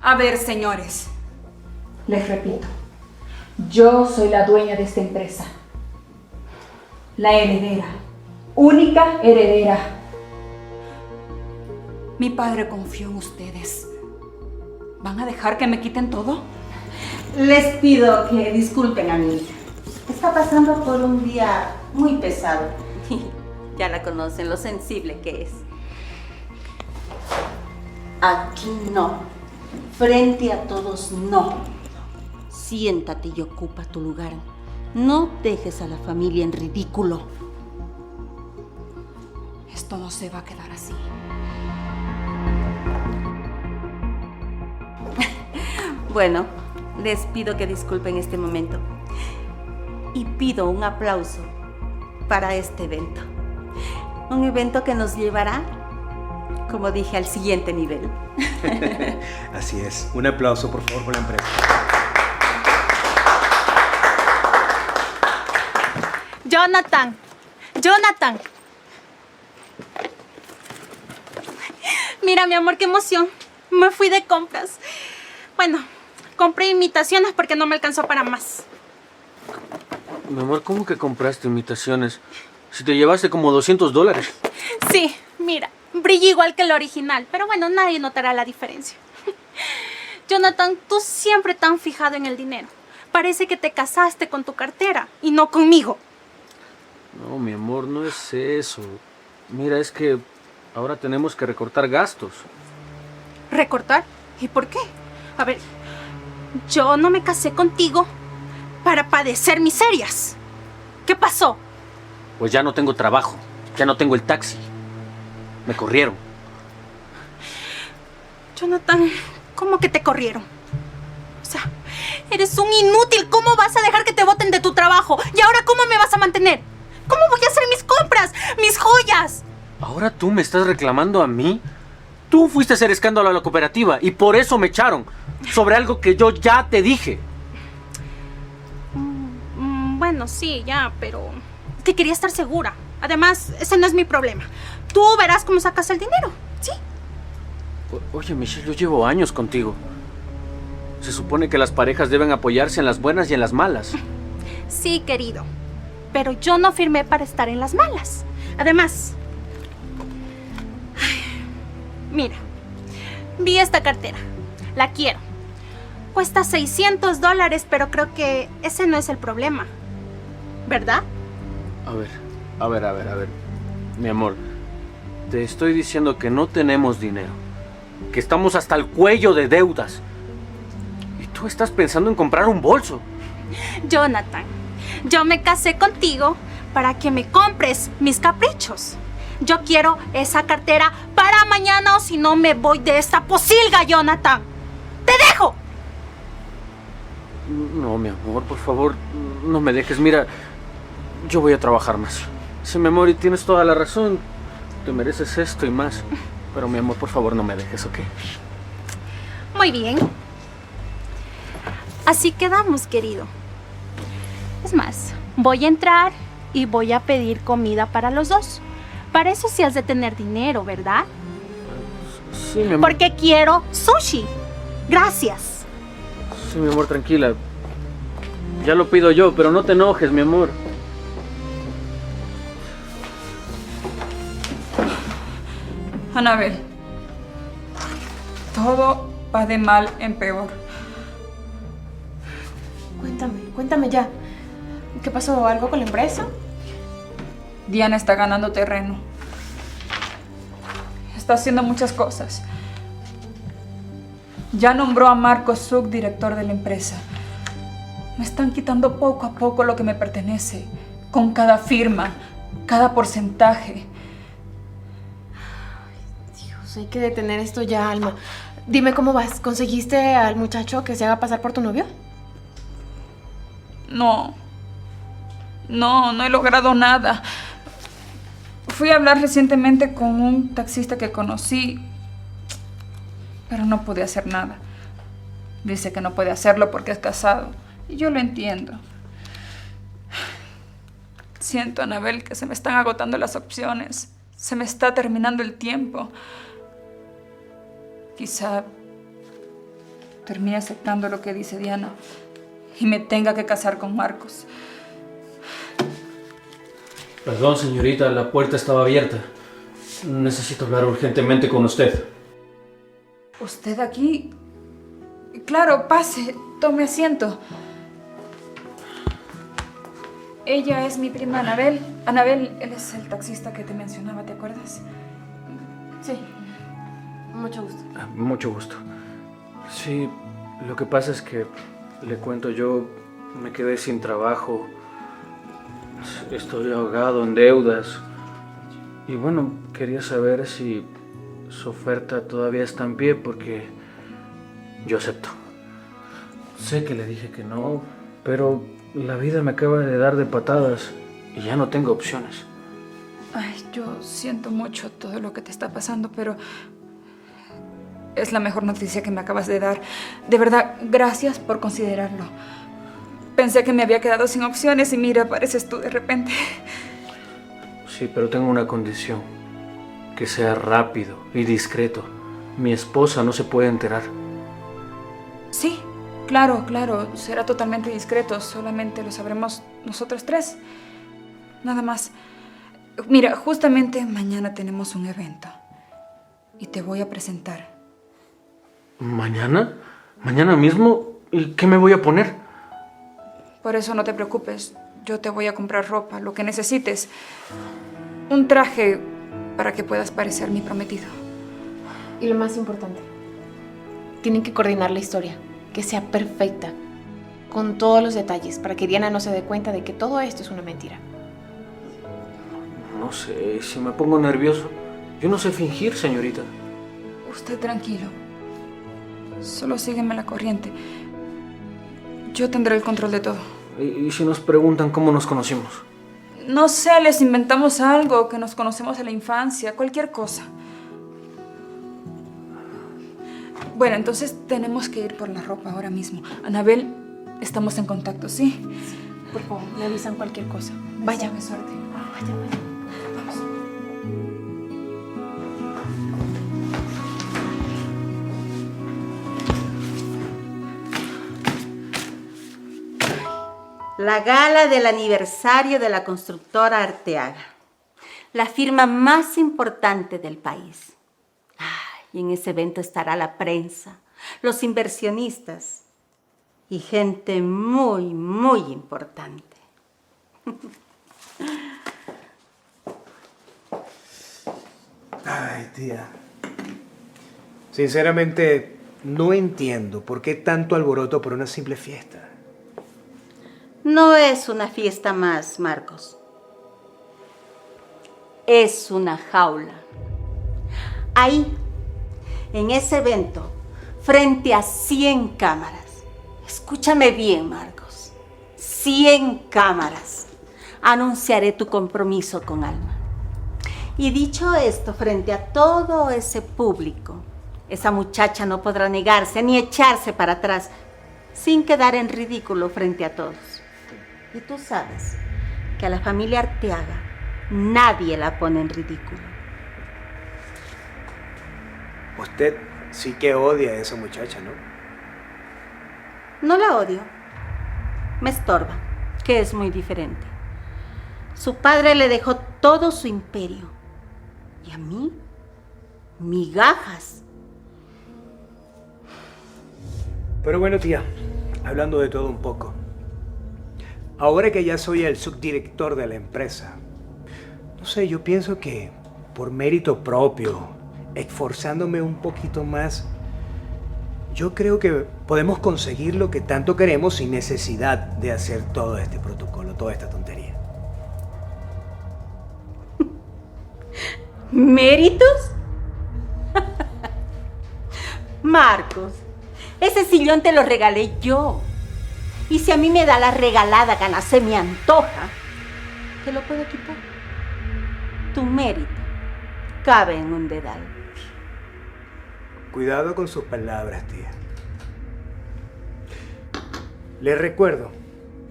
A ver, señores, les repito, yo soy la dueña de esta empresa. La heredera, única heredera. Mi padre confió en ustedes. ¿Van a dejar que me quiten todo? Les pido que disculpen a mi hija. Está pasando por un día muy pesado. Ya la conocen, lo sensible que es. Aquí no. Frente a todos no. Siéntate y ocupa tu lugar. No dejes a la familia en ridículo. Esto no se va a quedar así. Bueno, les pido que disculpen este momento. Y pido un aplauso para este evento. Un evento que nos llevará, como dije, al siguiente nivel. Así es. Un aplauso, por favor, por la empresa. Jonathan. Mira, mi amor, qué emoción. Me fui de compras. Bueno, compré imitaciones porque no me alcanzó para más. Mi amor, ¿cómo que compraste imitaciones? Si te llevaste como $200. Sí, mira, brilla igual que el original, pero bueno, nadie notará la diferencia. Jonathan, tú siempre tan fijado en el dinero. Parece que te casaste con tu cartera y no conmigo. No, mi amor, no es eso. Mira, es que ahora tenemos que recortar gastos. ¿Recortar? ¿Y por qué? A ver, yo no me casé contigo para padecer miserias. ¿Qué pasó? Pues ya no tengo trabajo, ya no tengo el taxi. Me corrieron. Jonathan, ¿cómo que te corrieron? O sea, eres un inútil. ¿Cómo vas a dejar que te boten de tu trabajo? ¿Y ahora cómo me vas a mantener? ¿Cómo voy a hacer mis compras? ¡Mis joyas! ¿Ahora tú me estás reclamando a mí? Tú fuiste a hacer escándalo a la cooperativa y por eso me echaron. Sobre algo que yo ya te dije. Bueno, sí, ya, pero es que quería estar segura. Además, ese no es mi problema. Tú verás cómo sacas el dinero, ¿sí? Oye, Michelle, yo llevo años contigo. Se supone que las parejas deben apoyarse en las buenas y en las malas. Sí, querido. pero yo no firmé para estar en las malas. Además, mira, vi esta cartera. La quiero. Cuesta $600, pero creo que ese no es el problema. ¿Verdad? A ver. Mi amor, te estoy diciendo que no tenemos dinero, que estamos hasta el cuello de deudas. Y tú estás pensando en comprar un bolso. Jonathan, yo me casé contigo para que me compres mis caprichos. Yo quiero esa cartera para mañana o si no me voy de esta posilga, Jonathan. ¡Te dejo! No, mi amor, por favor, no me dejes. Mira, yo voy a trabajar más. Sí, mi amor, y tienes toda la razón. Te mereces esto y más. Pero, mi amor, por favor, no me dejes, ¿ok? Muy bien. Así quedamos, querido. Es más, voy a entrar y voy a pedir comida para los dos. Para eso sí has de tener dinero, ¿verdad? Sí, mi amor. Porque quiero sushi. Gracias. Sí, mi amor, tranquila. Ya lo pido yo, pero no te enojes, mi amor. Anabel, todo va de mal en peor. Cuéntame ya. ¿Qué pasó? ¿Algo con la empresa? Diana está ganando terreno. Está haciendo muchas cosas. Ya nombró a Marcos subdirector de la empresa. Me están quitando poco a poco lo que me pertenece, con cada firma, cada porcentaje. Dios, hay que detener esto ya, Alma. Dime cómo vas. ¿Conseguiste al muchacho que se haga pasar por tu novio? No he logrado nada. Fui a hablar recientemente con un taxista que conocí, pero no pude hacer nada. Dice que no puede hacerlo porque es casado, y yo lo entiendo. Siento, Anabel, que se me están agotando las opciones. Se me está terminando el tiempo. Quizá termine aceptando lo que dice Diana y me tenga que casar con Marcos. Perdón, señorita, la puerta estaba abierta. Necesito hablar urgentemente con usted. ¿Usted aquí? Claro, pase, tome asiento. Ella es mi prima Anabel. Anabel, él es el taxista que te mencionaba, ¿te acuerdas? Sí. Mucho gusto. Mucho gusto. Sí, lo que pasa es que, le cuento, yo me quedé sin trabajo. Estoy ahogado en deudas. Y bueno, quería saber si su oferta todavía está en pie porque yo acepto. Sé que le dije que no, pero la vida me acaba de dar de patadas y ya no tengo opciones. Ay, yo siento mucho todo lo que te está pasando, pero es la mejor noticia que me acabas de dar. De verdad, gracias por considerarlo. Pensé que me había quedado sin opciones y mira, apareces tú de repente. Sí, pero tengo una condición. Que sea rápido y discreto. Mi esposa no se puede enterar. Sí, claro, será totalmente discreto. Solamente lo sabremos nosotros tres. Nada más. Mira, justamente mañana tenemos un evento. Y te voy a presentar. ¿Mañana? ¿Mañana mismo? ¿Y qué me voy a poner? Por eso no te preocupes. Yo te voy a comprar ropa, lo que necesites. Un traje para que puedas parecer mi prometido. Y lo más importante, tienen que coordinar la historia, que sea perfecta, con todos los detalles, para que Diana no se dé cuenta de que todo esto es una mentira. No sé, si me pongo nervioso. Yo no sé fingir, señorita. Usted tranquilo. Solo sígueme la corriente. Yo tendré el control de todo. ¿Y si nos preguntan cómo nos conocimos? No sé, les inventamos algo, que nos conocemos en la infancia, cualquier cosa. Bueno, entonces tenemos que ir por la ropa ahora mismo. Anabel, estamos en contacto, ¿sí? Por favor, me avisan cualquier cosa. Vaya, suerte. Vaya. Vamos. la gala del aniversario de la constructora Arteaga, la firma más importante del país. Y en ese evento estará la prensa, los inversionistas y gente muy, muy importante. Ay, tía. Sinceramente, no entiendo por qué tanto alboroto por una simple fiesta. No es una fiesta más, Marcos. Es una jaula. Ahí, en ese evento, frente a 100 cámaras. Escúchame bien, Marcos. 100 cámaras. Anunciaré tu compromiso con Alma. Y dicho esto, frente a todo ese público, esa muchacha no podrá negarse ni echarse para atrás sin quedar en ridículo frente a todos. Y tú sabes que a la familia Arteaga nadie la pone en ridículo. Usted sí que odia a esa muchacha, ¿no? No la odio. Me estorba, que es muy diferente. Su padre le dejó todo su imperio. ¿Y a mí? Migajas. Pero bueno, tía, hablando de todo un poco. Ahora que ya soy el subdirector de la empresa, no sé, yo pienso que por mérito propio, esforzándome un poquito más, yo creo que podemos conseguir lo que tanto queremos sin necesidad de hacer todo este protocolo, toda esta tontería. ¿Méritos? Marcos, ese sillón te lo regalé yo. Y si a mí me da la regalada gana, se me antoja, te lo puedo quitar. Tu mérito cabe en un dedal. Cuidado con sus palabras, tía. Les recuerdo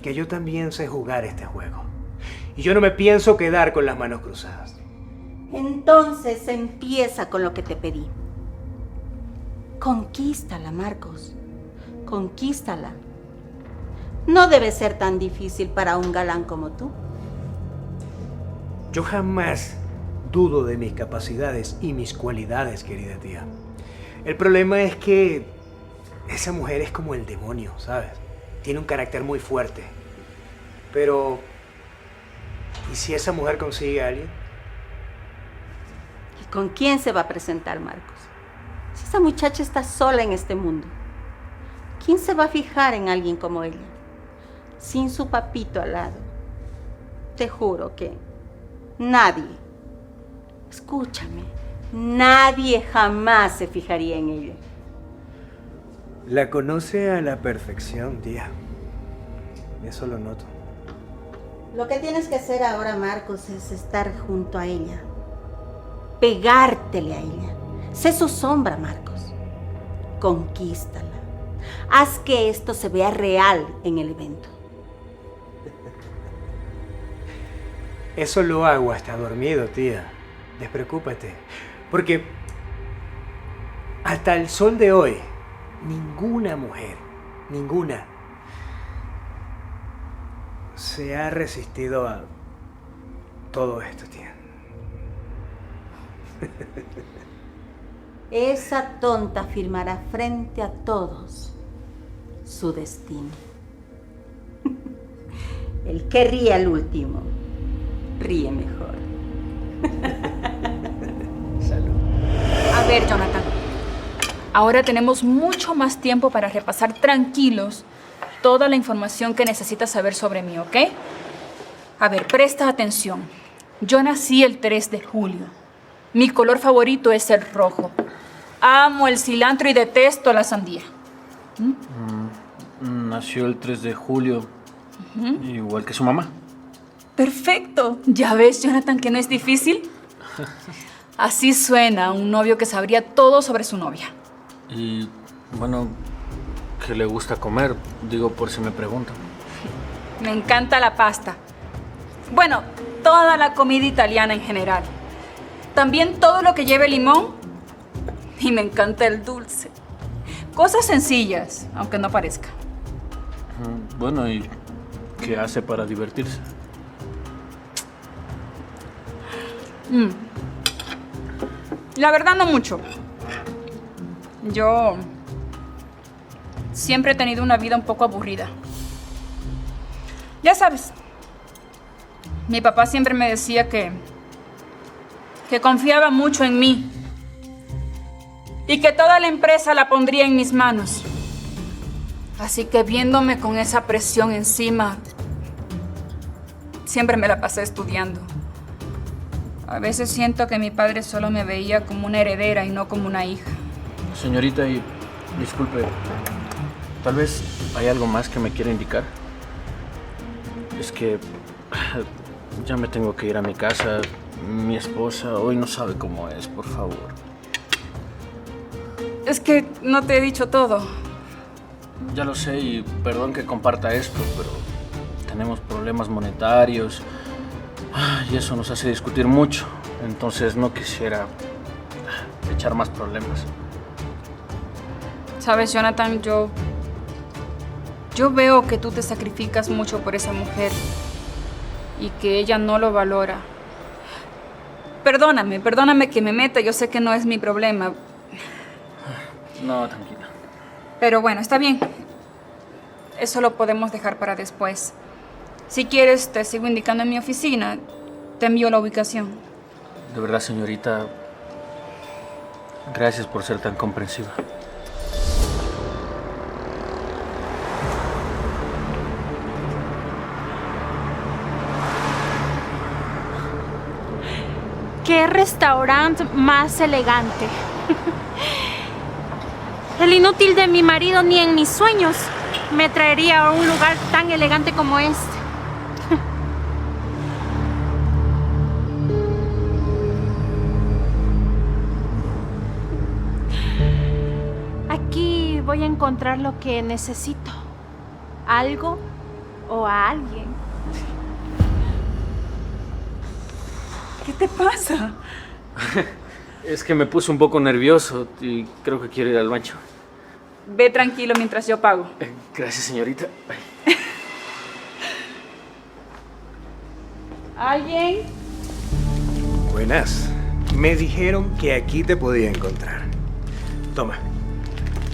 que yo también sé jugar este juego. Y yo no me pienso quedar con las manos cruzadas. Entonces empieza con lo que te pedí. Conquístala, Marcos. Conquístala. No debe ser tan difícil para un galán como tú. Yo jamás dudo de mis capacidades y mis cualidades, querida tía. El problema es que esa mujer es como el demonio, ¿sabes? Tiene un carácter muy fuerte. Pero, ¿y si esa mujer consigue a alguien? ¿Y con quién se va a presentar, Marcos? Si esa muchacha está sola en este mundo, ¿quién se va a fijar en alguien como ella? Sin su papito al lado. Te juro que nadie, escúchame, nadie jamás se fijaría en ella. La conoce a la perfección, tía. Eso lo noto. Lo que tienes que hacer ahora, Marcos, es estar junto a ella. Pegártele a ella. Sé su sombra, Marcos. Conquístala. Haz que esto se vea real en el evento. Eso lo hago hasta dormido, tía. Despreocúpate. Porque hasta el sol de hoy, ninguna mujer, ninguna, se ha resistido a todo esto, tía. Esa tonta firmará frente a todos su destino. El que ríe al último, ríe mejor. Salud. A ver, Jonathan. Ahora tenemos mucho más tiempo para repasar tranquilos toda la información que necesitas saber sobre mí, ¿ok? A ver, presta atención. Yo nací el 3 de julio. Mi color favorito es el rojo. Amo el cilantro y detesto la sandía. Nació el 3 de julio, igual que su mamá. Perfecto. ¿Ya ves, Jonathan, que no es difícil? Así suena un novio que sabría todo sobre su novia. Y, bueno, ¿qué le gusta comer? Digo, por si me preguntan. Me encanta la pasta. Bueno, toda la comida italiana en general. También todo lo que lleve limón. Y me encanta el dulce. Cosas sencillas, aunque no parezca. Bueno, ¿y ¿Qué hace para divertirse? La verdad no mucho. Yo siempre he tenido una vida un poco aburrida. Ya sabes, mi papá siempre me decía que confiaba mucho en mí y que toda la empresa la pondría en mis manos. Así que viéndome con esa presión encima, siempre me la pasé estudiando. A veces siento que mi padre solo me veía como una heredera y no como una hija. Señorita, y disculpe, tal vez hay algo más que me quiera indicar. Es que ya me tengo que ir a mi casa. Mi esposa hoy no sabe cómo es, por favor. Es que no te he dicho todo. Ya lo sé y perdón que comparta esto, pero tenemos problemas monetarios y eso nos hace discutir mucho. Entonces no quisiera echar más problemas. Sabes, Jonathan, yo veo que tú te sacrificas mucho por esa mujer y que ella no lo valora. Perdóname que me meta, yo sé que no es mi problema. No, tranquila. Pero bueno, está bien. Eso lo podemos dejar para después. Si quieres, te sigo indicando en mi oficina. Te envío la ubicación. De verdad, señorita, gracias por ser tan comprensiva. ¡Qué restaurante más elegante! El inútil de mi marido ni en mis sueños me traería a un lugar tan elegante como este. Aquí voy a encontrar lo que necesito. Algo o a alguien. ¿Qué te pasa? Es que me puse un poco nervioso y creo que quiero ir al baño. Ve tranquilo mientras yo pago. Gracias, señorita. ¿Alguien? Buenas. Me dijeron que aquí te podía encontrar. Toma,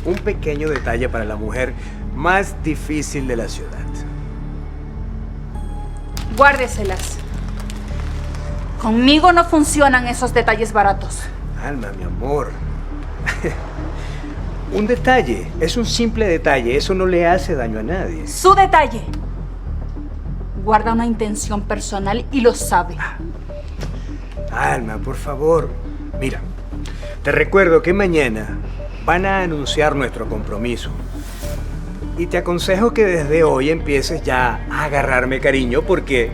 un pequeño detalle para la mujer más difícil de la ciudad. Guárdeselas. Conmigo no funcionan esos detalles baratos. Alma, mi amor. Un detalle, es un simple detalle, eso no le hace daño a nadie. Su detalle. Guarda una intención personal y lo sabe. Alma, por favor. Mira, te recuerdo que mañana van a anunciar nuestro compromiso. Y te aconsejo que desde hoy empieces ya a agarrarme cariño porque...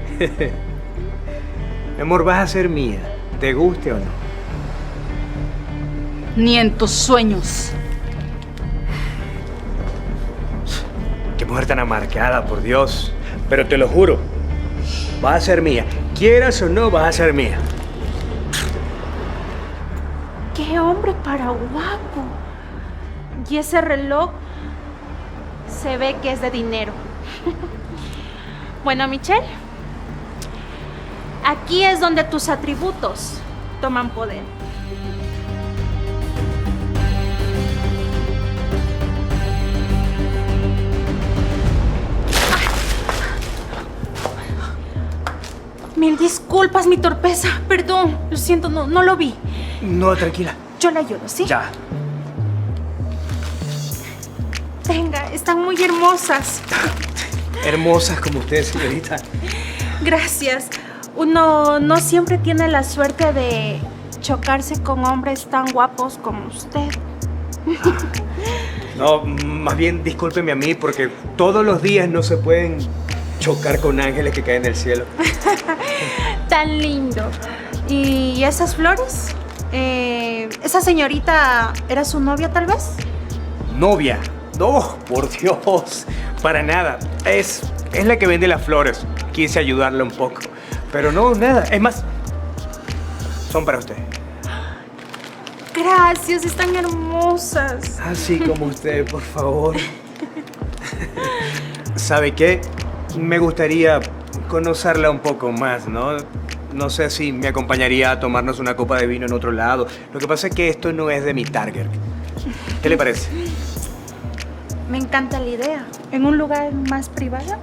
mi amor, vas a ser mía, te guste o no. Ni en tus sueños. Qué mujer tan amargada, por Dios. Pero te lo juro, vas a ser mía. Quieras o no, vas a ser mía. ¡Qué hombre para guapo! Y ese reloj se ve que es de dinero. Bueno, Michelle, aquí es donde tus atributos toman poder. Mil disculpas, mi torpeza. Perdón, lo siento, no lo vi. No, tranquila. Yo le ayudo, ¿sí? Ya. Venga, están muy hermosas. Hermosas como usted, señorita. Gracias. Uno no siempre tiene la suerte de chocarse con hombres tan guapos como usted. No, más bien discúlpeme a mí porque todos los días no se pueden chocar con ángeles que caen del cielo. Tan lindo. ¿Y esas flores? ¿Esa señorita era su novia, tal vez? ¿Novia? No, por Dios. Para nada. Es la que vende las flores. Quise ayudarla un poco. Pero no, nada. Es más, son para usted. Gracias, están hermosas. Así como usted, por favor. ¿Sabe qué? Me gustaría conocerla un poco más, ¿no? No sé si me acompañaría a tomarnos una copa de vino en otro lado. Lo que pasa es que esto no es de mi target. ¿Qué le parece? Me encanta la idea. ¿En un lugar más privado?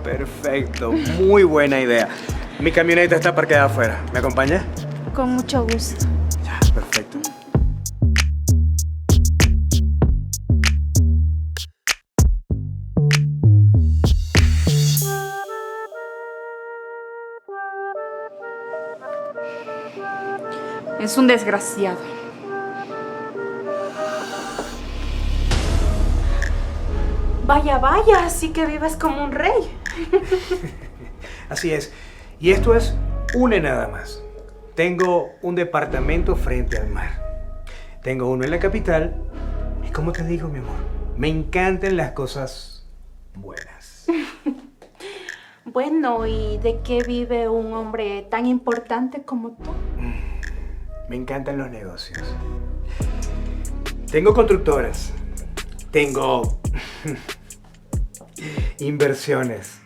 Perfecto. Muy buena idea. Mi camioneta está parqueada afuera. ¿Me acompaña? Con mucho gusto. Ya, perfecto. Es un desgraciado. Vaya, vaya, así que vives como un rey. Así es. Y esto es una nada más. Tengo un departamento frente al mar. Tengo uno en la capital. Y como te digo, mi amor, me encantan las cosas buenas. Bueno, ¿y de qué vive un hombre tan importante como tú? Me encantan los negocios. Tengo constructoras. Tengo inversiones.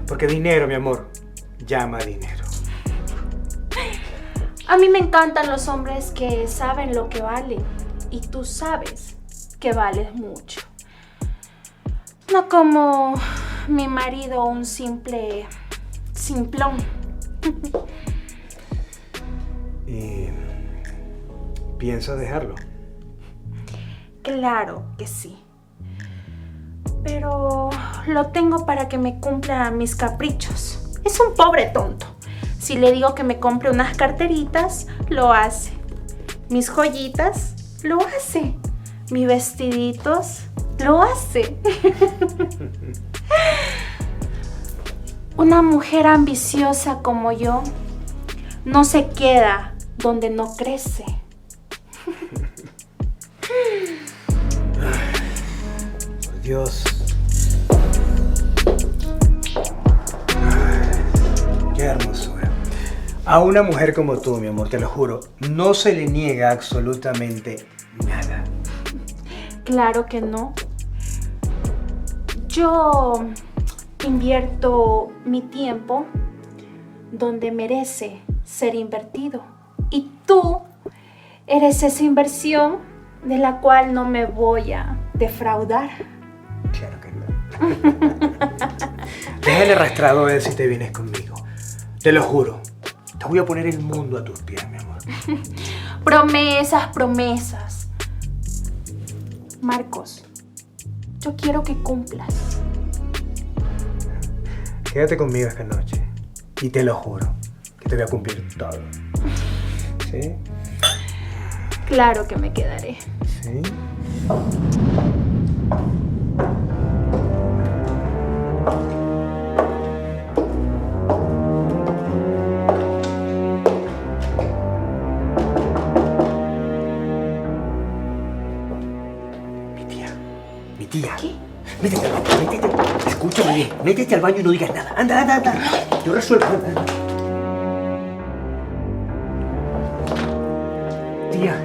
Porque dinero, mi amor, llama dinero. A mí me encantan los hombres que saben lo que valen. Y tú sabes que vales mucho. No como mi marido, un simple simplón. ¿Y piensas dejarlo? Claro que sí. Pero lo tengo para que me cumpla mis caprichos. Es un pobre tonto. Si le digo que me compre unas carteritas, lo hace. Mis joyitas, lo hace. Mis vestiditos, lo hace. Una mujer ambiciosa como yo no se queda donde no crece. Por Dios. Qué hermosura. A una mujer como tú, mi amor, te lo juro, no se le niega absolutamente nada. Claro que no. Yo invierto mi tiempo donde merece ser invertido. Y tú eres esa inversión de la cual no me voy a defraudar. Claro que no. Deja el arrastrado a ver si te vienes conmigo. Te lo juro. Te voy a poner el mundo a tus pies, mi amor. Promesas, promesas. Marcos, yo quiero que cumplas. Quédate conmigo esta noche. Y te lo juro, que te voy a cumplir todo. ¿Sí? Claro que me quedaré. ¿Sí? Mi tía. ¿Qué? Métete al baño, métete. Escúchame bien. Métete al baño y no digas nada. Anda, anda, anda. Yo resuelvo. Anda. Tía.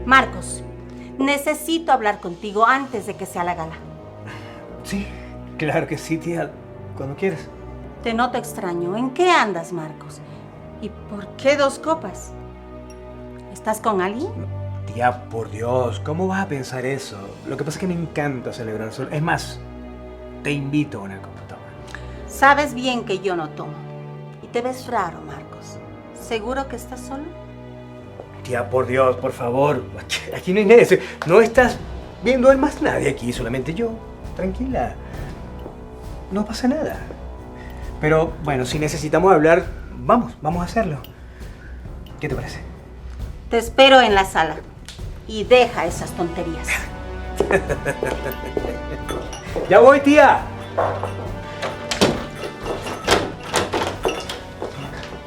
Marcos, necesito hablar contigo antes de que sea la gala. Sí, claro que sí, tía. Cuando quieras. Te noto extraño. ¿En qué andas, Marcos? ¿Y por qué 2 copas? ¿Estás con alguien? Tía, por Dios, ¿cómo vas a pensar eso? Lo que pasa es que me encanta celebrar solo. Es más, te invito a una copa. Toma. Sabes bien que yo no tomo. Y te ves raro, Marcos. ¿Seguro que estás solo? Tía, por Dios, por favor. Aquí no hay nadie. No estás viendo a más nadie aquí, solamente yo. Tranquila. No pasa nada. Pero, bueno, si necesitamos hablar, vamos a hacerlo. ¿Qué te parece? Te espero en la sala. Y deja esas tonterías. ¡Ya voy, tía!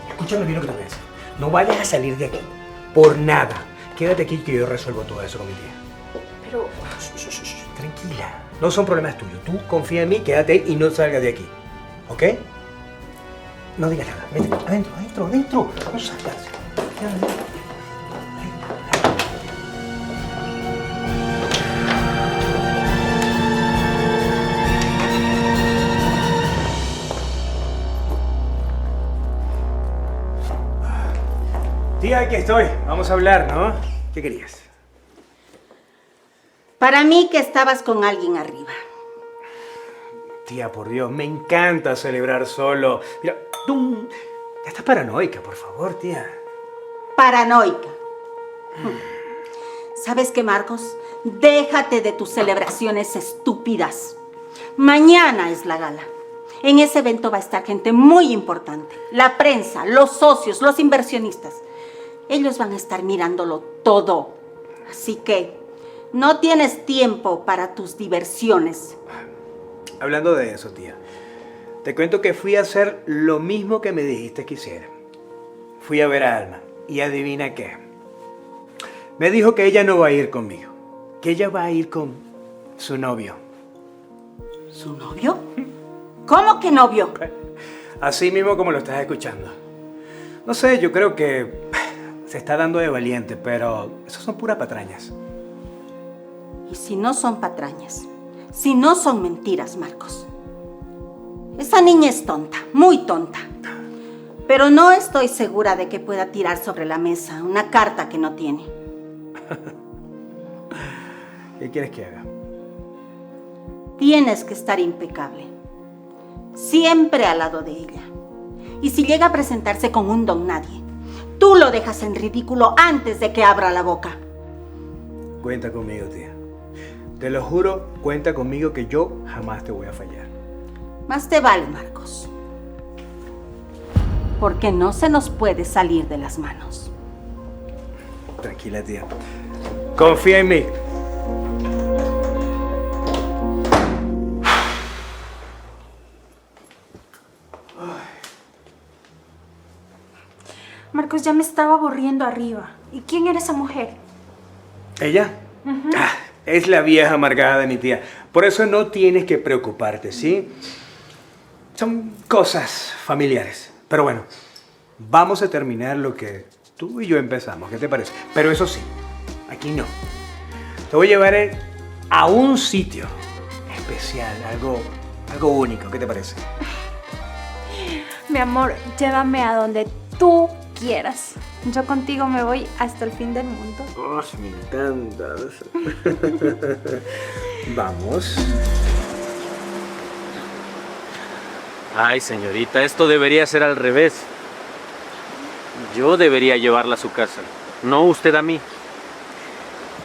Escúchame bien lo que te voy a decir. No vayas a salir de aquí. Por nada. Quédate aquí que yo resuelvo todo eso con mi tía. Pero Tranquila. No son problemas tuyos. Tú confía en mí, quédate y no salgas de aquí. ¿Ok? No digas nada. Vete. Adentro. No salgas. Quédate. Tía, aquí estoy. Vamos a hablar, ¿no? ¿Qué querías? Para mí que estabas con alguien arriba. Tía, por Dios, me encanta celebrar solo. Mira, tú ya estás paranoica, por favor, tía. Paranoica. ¿Sabes qué, Marcos? Déjate de tus celebraciones estúpidas. Mañana es la gala. En ese evento va a estar gente muy importante. La prensa, los socios, los inversionistas. Ellos van a estar mirándolo todo. Así que no tienes tiempo para tus diversiones. Hablando de eso, tía, te cuento que fui a hacer lo mismo que me dijiste que hiciera. Fui a ver a Alma y adivina qué. Me dijo que ella no va a ir conmigo, que ella va a ir con su novio. ¿Su novio? ¿Cómo que novio? Así mismo como lo estás escuchando. No sé, yo creo que se está dando de valiente, pero eso son puras patrañas. Y si no son patrañas, si no son mentiras, Marcos. Esa niña es tonta, muy tonta. Pero no estoy segura de que pueda tirar sobre la mesa una carta que no tiene. ¿Qué quieres que haga? Tienes que estar impecable. Siempre al lado de ella. Y si llega a presentarse con un don nadie, tú lo dejas en ridículo antes de que abra la boca. Cuenta conmigo, tía. Te lo juro, cuenta conmigo que yo jamás te voy a fallar. Más te vale, Marcos. Porque no se nos puede salir de las manos. Tranquila, tía. Confía en mí. Marcos, ya me estaba aburriendo arriba. ¿Y quién era esa mujer? ¿Ella? Es la vieja amargada de mi tía. Por eso no tienes que preocuparte, ¿sí? Son cosas familiares. Pero bueno, vamos a terminar lo que tú y yo empezamos. ¿Qué te parece? Pero eso sí, aquí no. Te voy a llevar a un sitio especial, algo único. ¿Qué te parece? Mi amor, llévame a donde tú quieras. Yo contigo me voy hasta el fin del mundo. Oh, me encanta. Vamos. Ay, señorita, esto debería ser al revés. Yo debería llevarla a su casa, no usted a mí.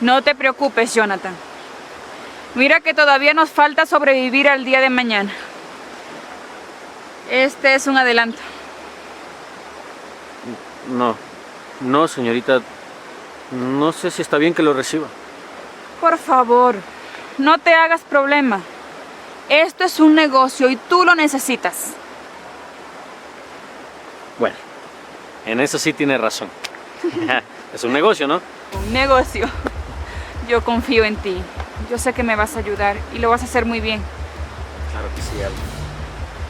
No te preocupes, Jonathan. Mira que todavía nos falta sobrevivir al día de mañana. Este es un adelanto. No, señorita. No sé si está bien que lo reciba. Por favor, no te hagas problema. Esto es un negocio y tú lo necesitas. Bueno, en eso sí tiene razón. Es un negocio, ¿no? Un negocio. Yo confío en ti. Yo sé que me vas a ayudar y lo vas a hacer muy bien. Claro que sí, Alma.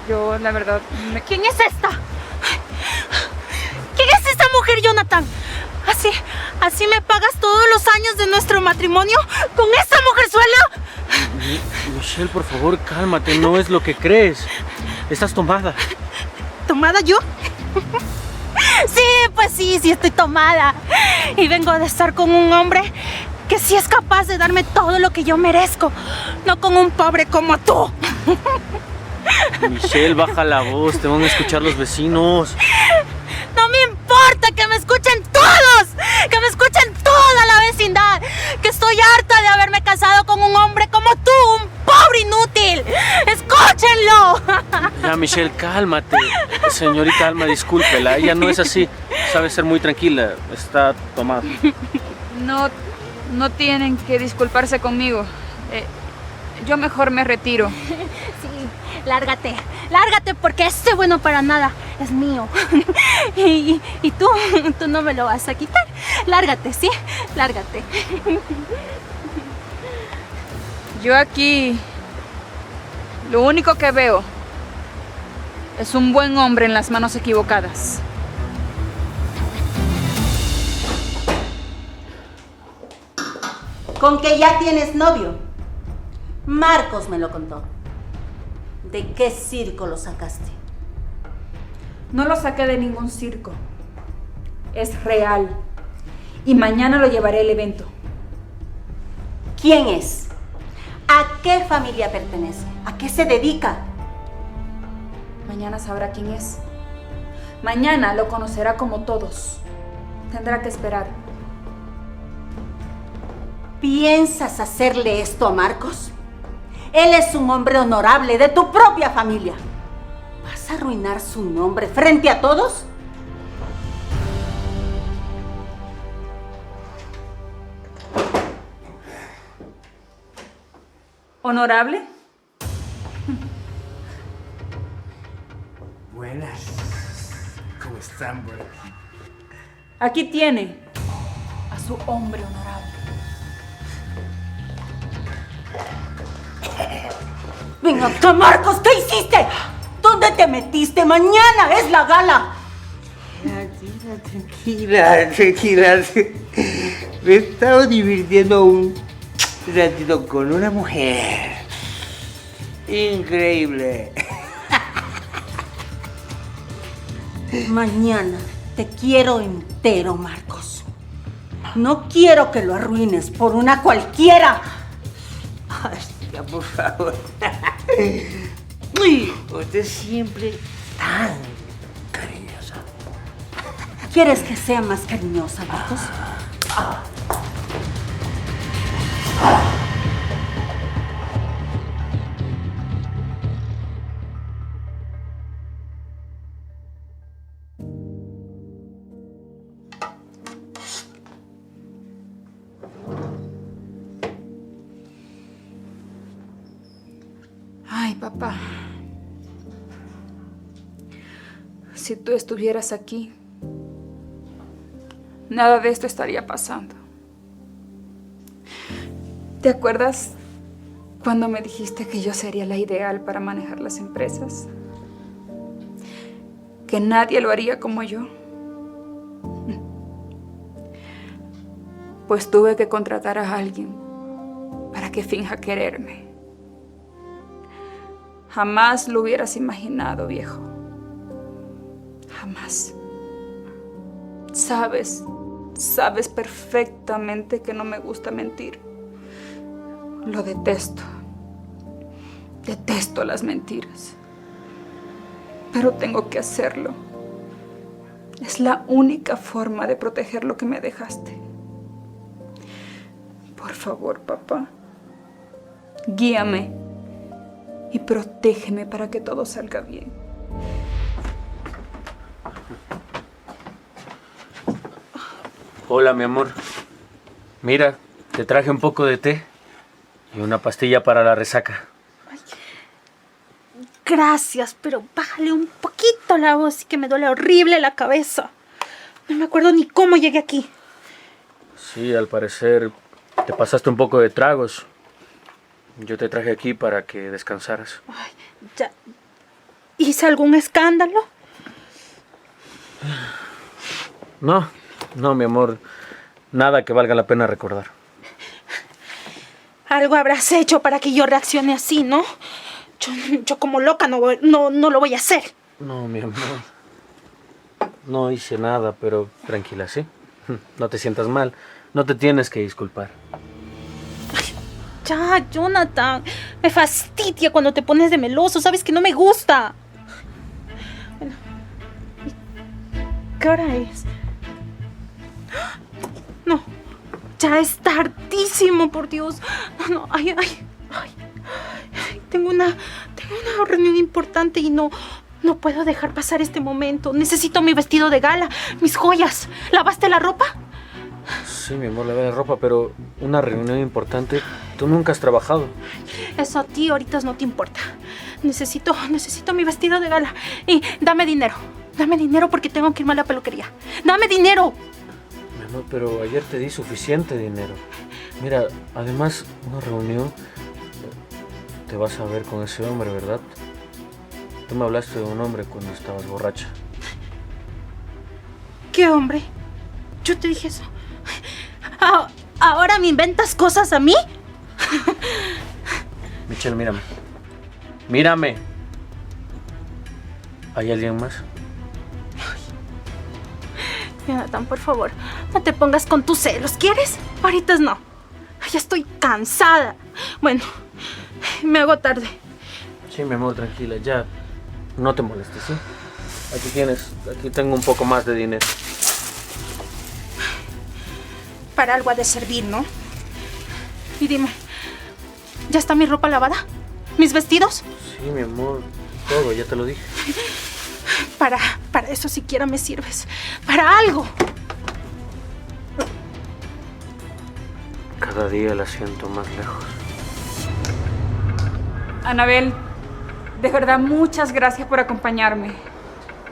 Yo, la verdad... ¿Quién es esta? ¿Quién es esta mujer, Jonathan? ¿Así me pagas todos los años de nuestro matrimonio? ¿Con esta mujerzuela? Michelle, por favor, cálmate. No es lo que crees. Estás tomada. ¿Tomada yo? Sí, pues sí estoy tomada. Y vengo de estar con un hombre que sí es capaz de darme todo lo que yo merezco. No con un pobre como tú. Michelle, baja la voz. Te van a escuchar los vecinos. No me importa que me escuchen todos. Que me escuchen toda la vecindad. Que estoy harta de haberme casado con un hombre como tú. Un pobre inútil. ¡Escúchenlo! Ya, Michelle, cálmate. Señorita Alma, discúlpela. Ella no es así. Sabe ser muy tranquila. Está tomada. No tienen que disculparse conmigo. Yo mejor me retiro. Sí, lárgate porque este bueno para nada es mío. Y tú no me lo vas a quitar. Lárgate, ¿sí? Lárgate. Yo aquí lo único que veo es un buen hombre en las manos equivocadas. Con que ya tienes novio. Marcos me lo contó. ¿De qué circo lo sacaste? No lo saqué de ningún circo. Es real. Y mañana lo llevaré al evento. ¿Quién es? ¿A qué familia pertenece? ¿A qué se dedica? Mañana sabrá quién es. Mañana lo conocerá como todos. Tendrá que esperar. ¿Piensas hacerle esto a Marcos? Él es un hombre honorable de tu propia familia. ¿Vas a arruinar su nombre frente a todos? ¿Honorable? Buenas. ¿Cómo están, por aquí? Aquí tiene a su hombre honorable. Ven acá, Marcos, ¿qué hiciste? ¿Dónde te metiste? Mañana es la gala. Tranquila. Me he estado divirtiendo un ratito con una mujer. Increíble. Mañana te quiero entero, Marcos. No quiero que lo arruines por una cualquiera. Hostia, por favor. Uy, usted siempre tan cariñosa. ¿Quieres que sea más cariñosa, Marcos? Ay, papá. Si tú estuvieras aquí, nada de esto estaría pasando. ¿Te acuerdas cuando me dijiste que yo sería la ideal para manejar las empresas? Que nadie lo haría como yo. Pues tuve que contratar a alguien para que finja quererme. Jamás lo hubieras imaginado, viejo. Jamás. Sabes perfectamente que no me gusta mentir. Lo detesto. Detesto las mentiras. Pero tengo que hacerlo. Es la única forma de proteger lo que me dejaste. Por favor, papá. Guíame. Y protégeme para que todo salga bien. Hola, mi amor. Mira, te traje un poco de té y una pastilla para la resaca. Gracias, pero bájale un poquito la voz y que me duele horrible la cabeza. No me acuerdo ni cómo llegué aquí. Sí, al parecer te pasaste un poco de tragos. Yo te traje aquí para que descansaras. Ay, ya. ¿Hice algún escándalo? No, mi amor. Nada que valga la pena recordar. Algo habrás hecho para que yo reaccione así, ¿no? Yo como loca no lo voy a hacer. No, mi amor. No hice nada, pero tranquila, ¿sí? No te sientas mal. No te tienes que disculpar. Ya, Jonathan. Me fastidia cuando te pones de meloso. Sabes que no me gusta. Bueno, ¿qué hora es? No, ya es tardísimo, por Dios. No, ay. Tengo una reunión importante y no puedo dejar pasar este momento. Necesito mi vestido de gala, mis joyas. ¿Lavaste la ropa? Sí, mi amor, lavé la ropa, pero una reunión importante, tú nunca has trabajado. Eso a ti ahorita no te importa. Necesito mi vestido de gala. Y dame dinero. Dame dinero porque tengo que irme a la peluquería. ¡Dame dinero! Mi amor, pero ayer te di suficiente dinero. Mira, además, una reunión, te vas a ver con ese hombre, ¿verdad? Tú me hablaste de un hombre cuando estabas borracha. ¿Qué hombre? Yo te dije eso. ¿Ahora me inventas cosas a mí? Michelle, mírame. ¡Mírame! ¿Hay alguien más? Jonathan, por favor, no te pongas con tus celos, ¿quieres? Ahorita no. Ya estoy cansada. Bueno, me hago tarde. Sí, mi amor, tranquila, ya. No te molestes, ¿sí? Aquí tengo un poco más de dinero. Para algo ha de servir, ¿no? Y dime, ¿ya está mi ropa lavada? ¿Mis vestidos? Sí, mi amor, todo, ya te lo dije. Para eso siquiera me sirves. Para algo. Cada día la siento más lejos. Anabel, de verdad, muchas gracias por acompañarme.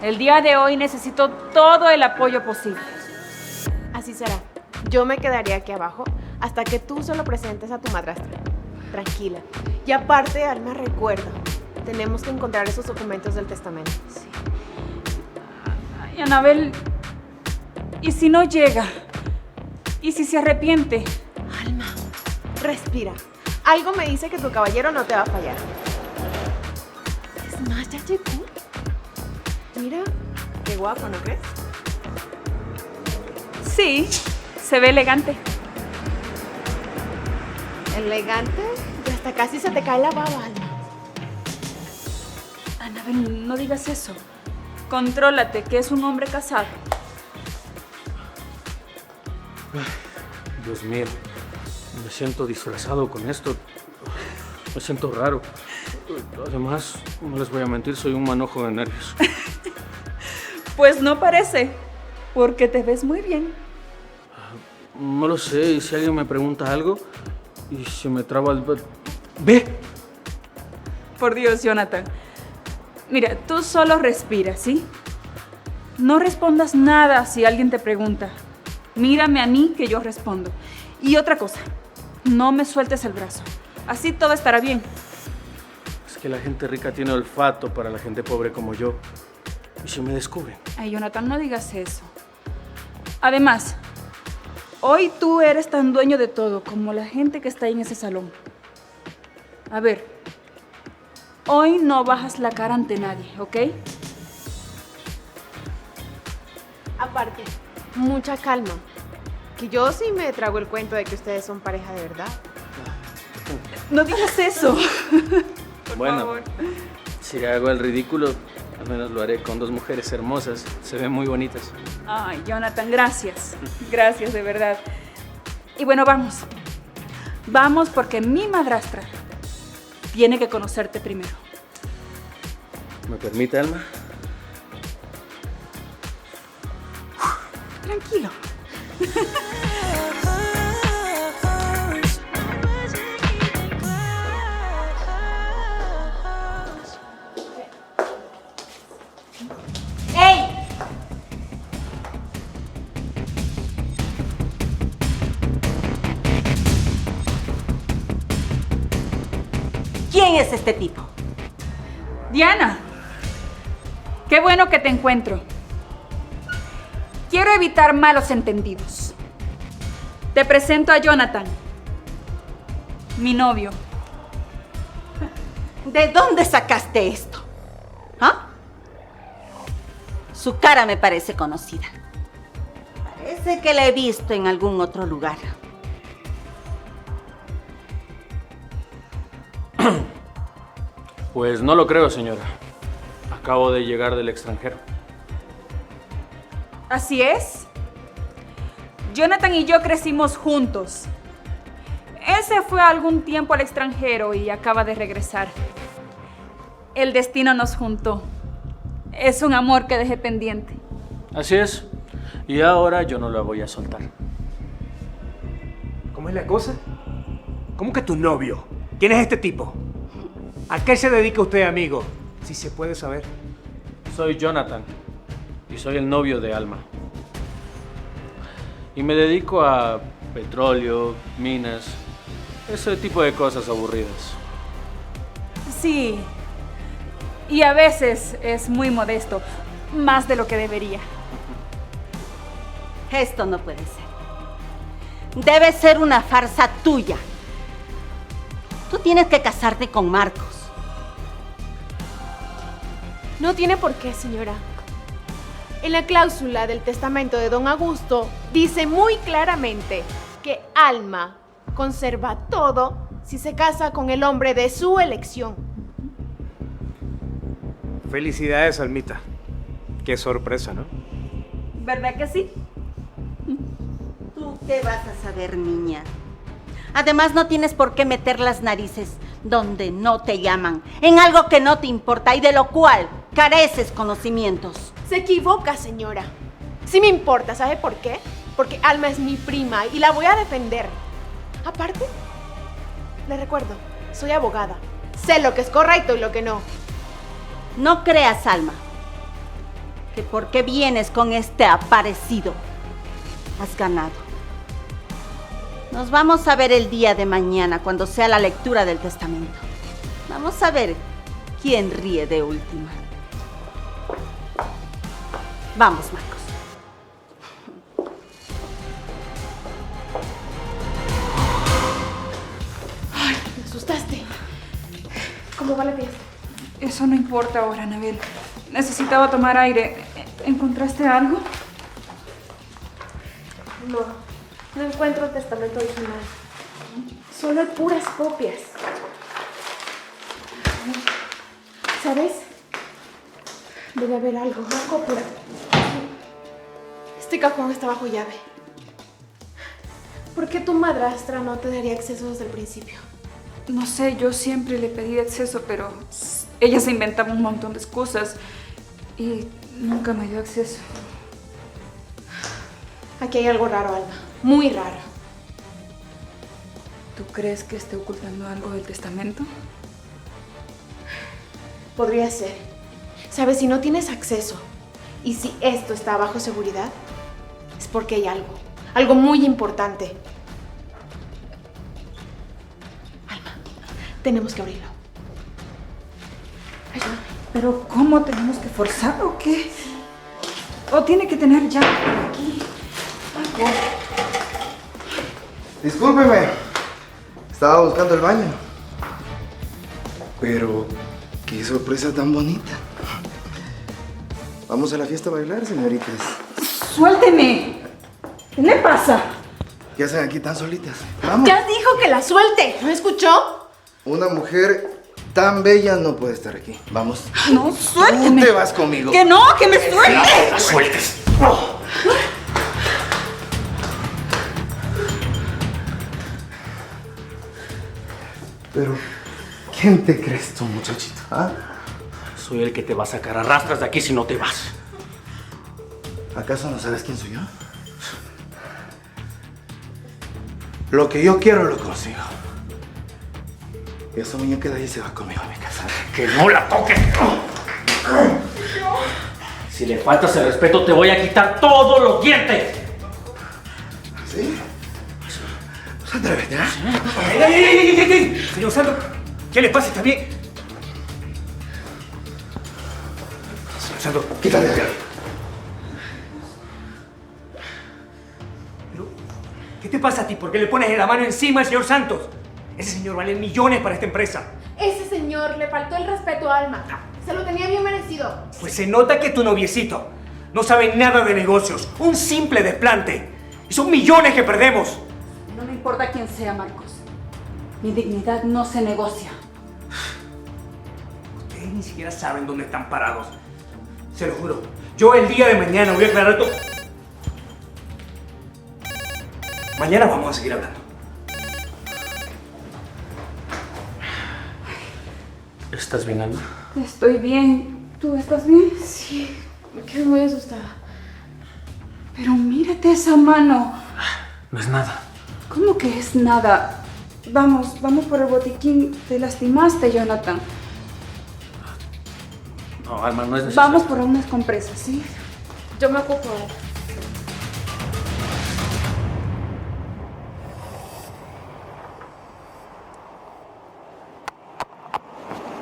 El día de hoy necesito todo el apoyo posible. Así será. Yo me quedaría aquí abajo hasta que tú se lo presentes a tu madrastra. Tranquila. Y aparte, Alma, recuerda, tenemos que encontrar esos documentos del testamento. Sí. Ay, Anabel, ¿y si no llega? ¿Y si se arrepiente? Alma, respira. Algo me dice que tu caballero no te va a fallar. Es más, ya llegó. Mira, qué guapo, ¿no crees? Sí, se ve elegante. Elegante y hasta casi se te cae la baba, Alma. Anabel, no digas eso. Contrólate, que es un hombre casado. Dios mío, me siento disfrazado con esto. Me siento raro. Además, no les voy a mentir, soy un manojo de nervios. Pues no parece, porque te ves muy bien. No lo sé, y si alguien me pregunta algo y se me traba el... ¡Ve! Por Dios, Jonathan. Mira, tú solo respira, ¿sí? No respondas nada si alguien te pregunta. Mírame a mí que yo respondo. Y otra cosa, no me sueltes el brazo. Así todo estará bien. Es que la gente rica tiene olfato para la gente pobre como yo. ¿Y si me descubren? Ay, Jonathan, no digas eso. Además, hoy tú eres tan dueño de todo como la gente que está ahí en ese salón. A ver, hoy no bajas la cara ante nadie, ¿ok? Aparte, mucha calma. Que yo sí me trago el cuento de que ustedes son pareja de verdad. No digas eso. Bueno, favor. si hago el ridículo, al menos lo haré con dos mujeres hermosas. Se ven muy bonitas. Ay, Jonathan, gracias. Gracias, de verdad. Y bueno, vamos. Vamos porque mi madrastra tiene que conocerte primero. ¿Me permite, Alma? Tranquilo. ¡Ey! ¿Quién es este tipo? Diana, qué bueno que te encuentro. Quiero evitar malos entendidos. Te presento a Jonathan, mi novio. ¿De dónde sacaste esto? ¿Ah? Su cara me parece conocida. Parece que la he visto en algún otro lugar. Pues no lo creo, señora. Acabo de llegar del extranjero. Así es. Jonathan y yo crecimos juntos. Él se fue algún tiempo al extranjero y acaba de regresar. El destino nos juntó. Es un amor que dejé pendiente. Así es. Y ahora yo no la voy a soltar. ¿Cómo es la cosa? ¿Cómo que tu novio? ¿Quién es este tipo? ¿A qué se dedica usted, amigo? Si se puede saber. Soy Jonathan y soy el novio de Alma. Y me dedico a petróleo, minas, ese tipo de cosas aburridas. Sí. Y a veces es muy modesto, más de lo que debería. Esto no puede ser. Debe ser una farsa tuya. Tú tienes que casarte con Marcos. No tiene por qué, señora. En la cláusula del testamento de don Augusto dice muy claramente que Alma conserva todo si se casa con el hombre de su elección. Felicidades, Almita. Qué sorpresa, ¿no? ¿Verdad que sí? ¿Tú qué vas a saber, niña? Además, no tienes por qué meter las narices donde no te llaman, en algo que no te importa y de lo cual careces conocimientos. Se equivoca, señora. Sí me importa, ¿sabe por qué? Porque Alma es mi prima y la voy a defender. Aparte, le recuerdo, soy abogada. Sé lo que es correcto y lo que no. No creas, Alma, que porque vienes con este aparecido, has ganado. Nos vamos a ver el día de mañana cuando sea la lectura del testamento. Vamos a ver quién ríe de última. Vamos, Marcos. Ay, me asustaste. ¿Cómo va la fiesta? Eso no importa ahora, Anabel. Necesitaba tomar aire. ¿Encontraste algo? No encuentro el testamento original. Solo hay puras copias. ¿Sabes? Debe haber algo, una copia. Este cajón está bajo llave. ¿Por qué tu madrastra no te daría acceso desde el principio? No sé, yo siempre le pedí acceso, pero ella se inventaba un montón de excusas y nunca me dio acceso. Aquí hay algo raro, Alma. Muy raro. ¿Tú crees que esté ocultando algo del testamento? Podría ser. ¿Sabes? Si no tienes acceso y si esto está bajo seguridad, es porque hay algo. Algo muy importante. Alma, tenemos que abrirlo. Ayúdame. ¿Pero cómo? ¿Tenemos que forzar o qué? ¿O tiene que tener llave por aquí? Algo. Discúlpeme. Estaba buscando el baño. Pero qué sorpresa tan bonita. Vamos a la fiesta a bailar, señoritas. ¡Suélteme! ¿Qué le pasa? ¿Qué hacen aquí tan solitas? Vamos. Ya dijo que la suelte. ¿No escuchó? Una mujer tan bella no puede estar aquí. Vamos. No, suélteme. Tú te vas conmigo. ¡Que no! ¡Que me suelte! ¡La sueltes! Pero, ¿quién te crees tú, muchachito? ¿Ah? Soy el que te va a sacar a rastras de aquí si no te vas. ¿Acaso no sabes quién soy yo? Lo que yo quiero lo consigo. Y esa muñeca de ahí se va conmigo a mi casa. ¡Que no la toques! Si le faltas el respeto, te voy a quitar todos los dientes. ¿Sí? Pues atrévete, ¿eh? ¡Ey! Señor Sandro, ¿qué le pasa? ¿Está bien? Señor Sandro, Quítate de aquí. ¿Pero qué te pasa a ti? ¿Por qué le pones la mano encima al señor Santos? Ese señor vale millones para esta empresa. Ese señor le faltó el respeto a Alma. Se lo tenía bien merecido. Pues se nota que tu noviecito no sabe nada de negocios. Un simple desplante. Y son millones que perdemos. No me importa quién sea, Marcos. Mi dignidad no se negocia. Ustedes ni siquiera saben dónde están parados. Se lo juro. Yo el día de mañana voy a aclarar todo. Mañana vamos a seguir hablando. ¿Estás bien, Alma? Estoy bien. ¿Tú estás bien? Sí, me quedé muy asustada. Pero mírate esa mano. No es nada. ¿Cómo que es nada? Vamos por el botiquín. Te lastimaste, Jonathan. No, Alma, no es necesario. Vamos por unas compresas, ¿sí? Yo me ocupo.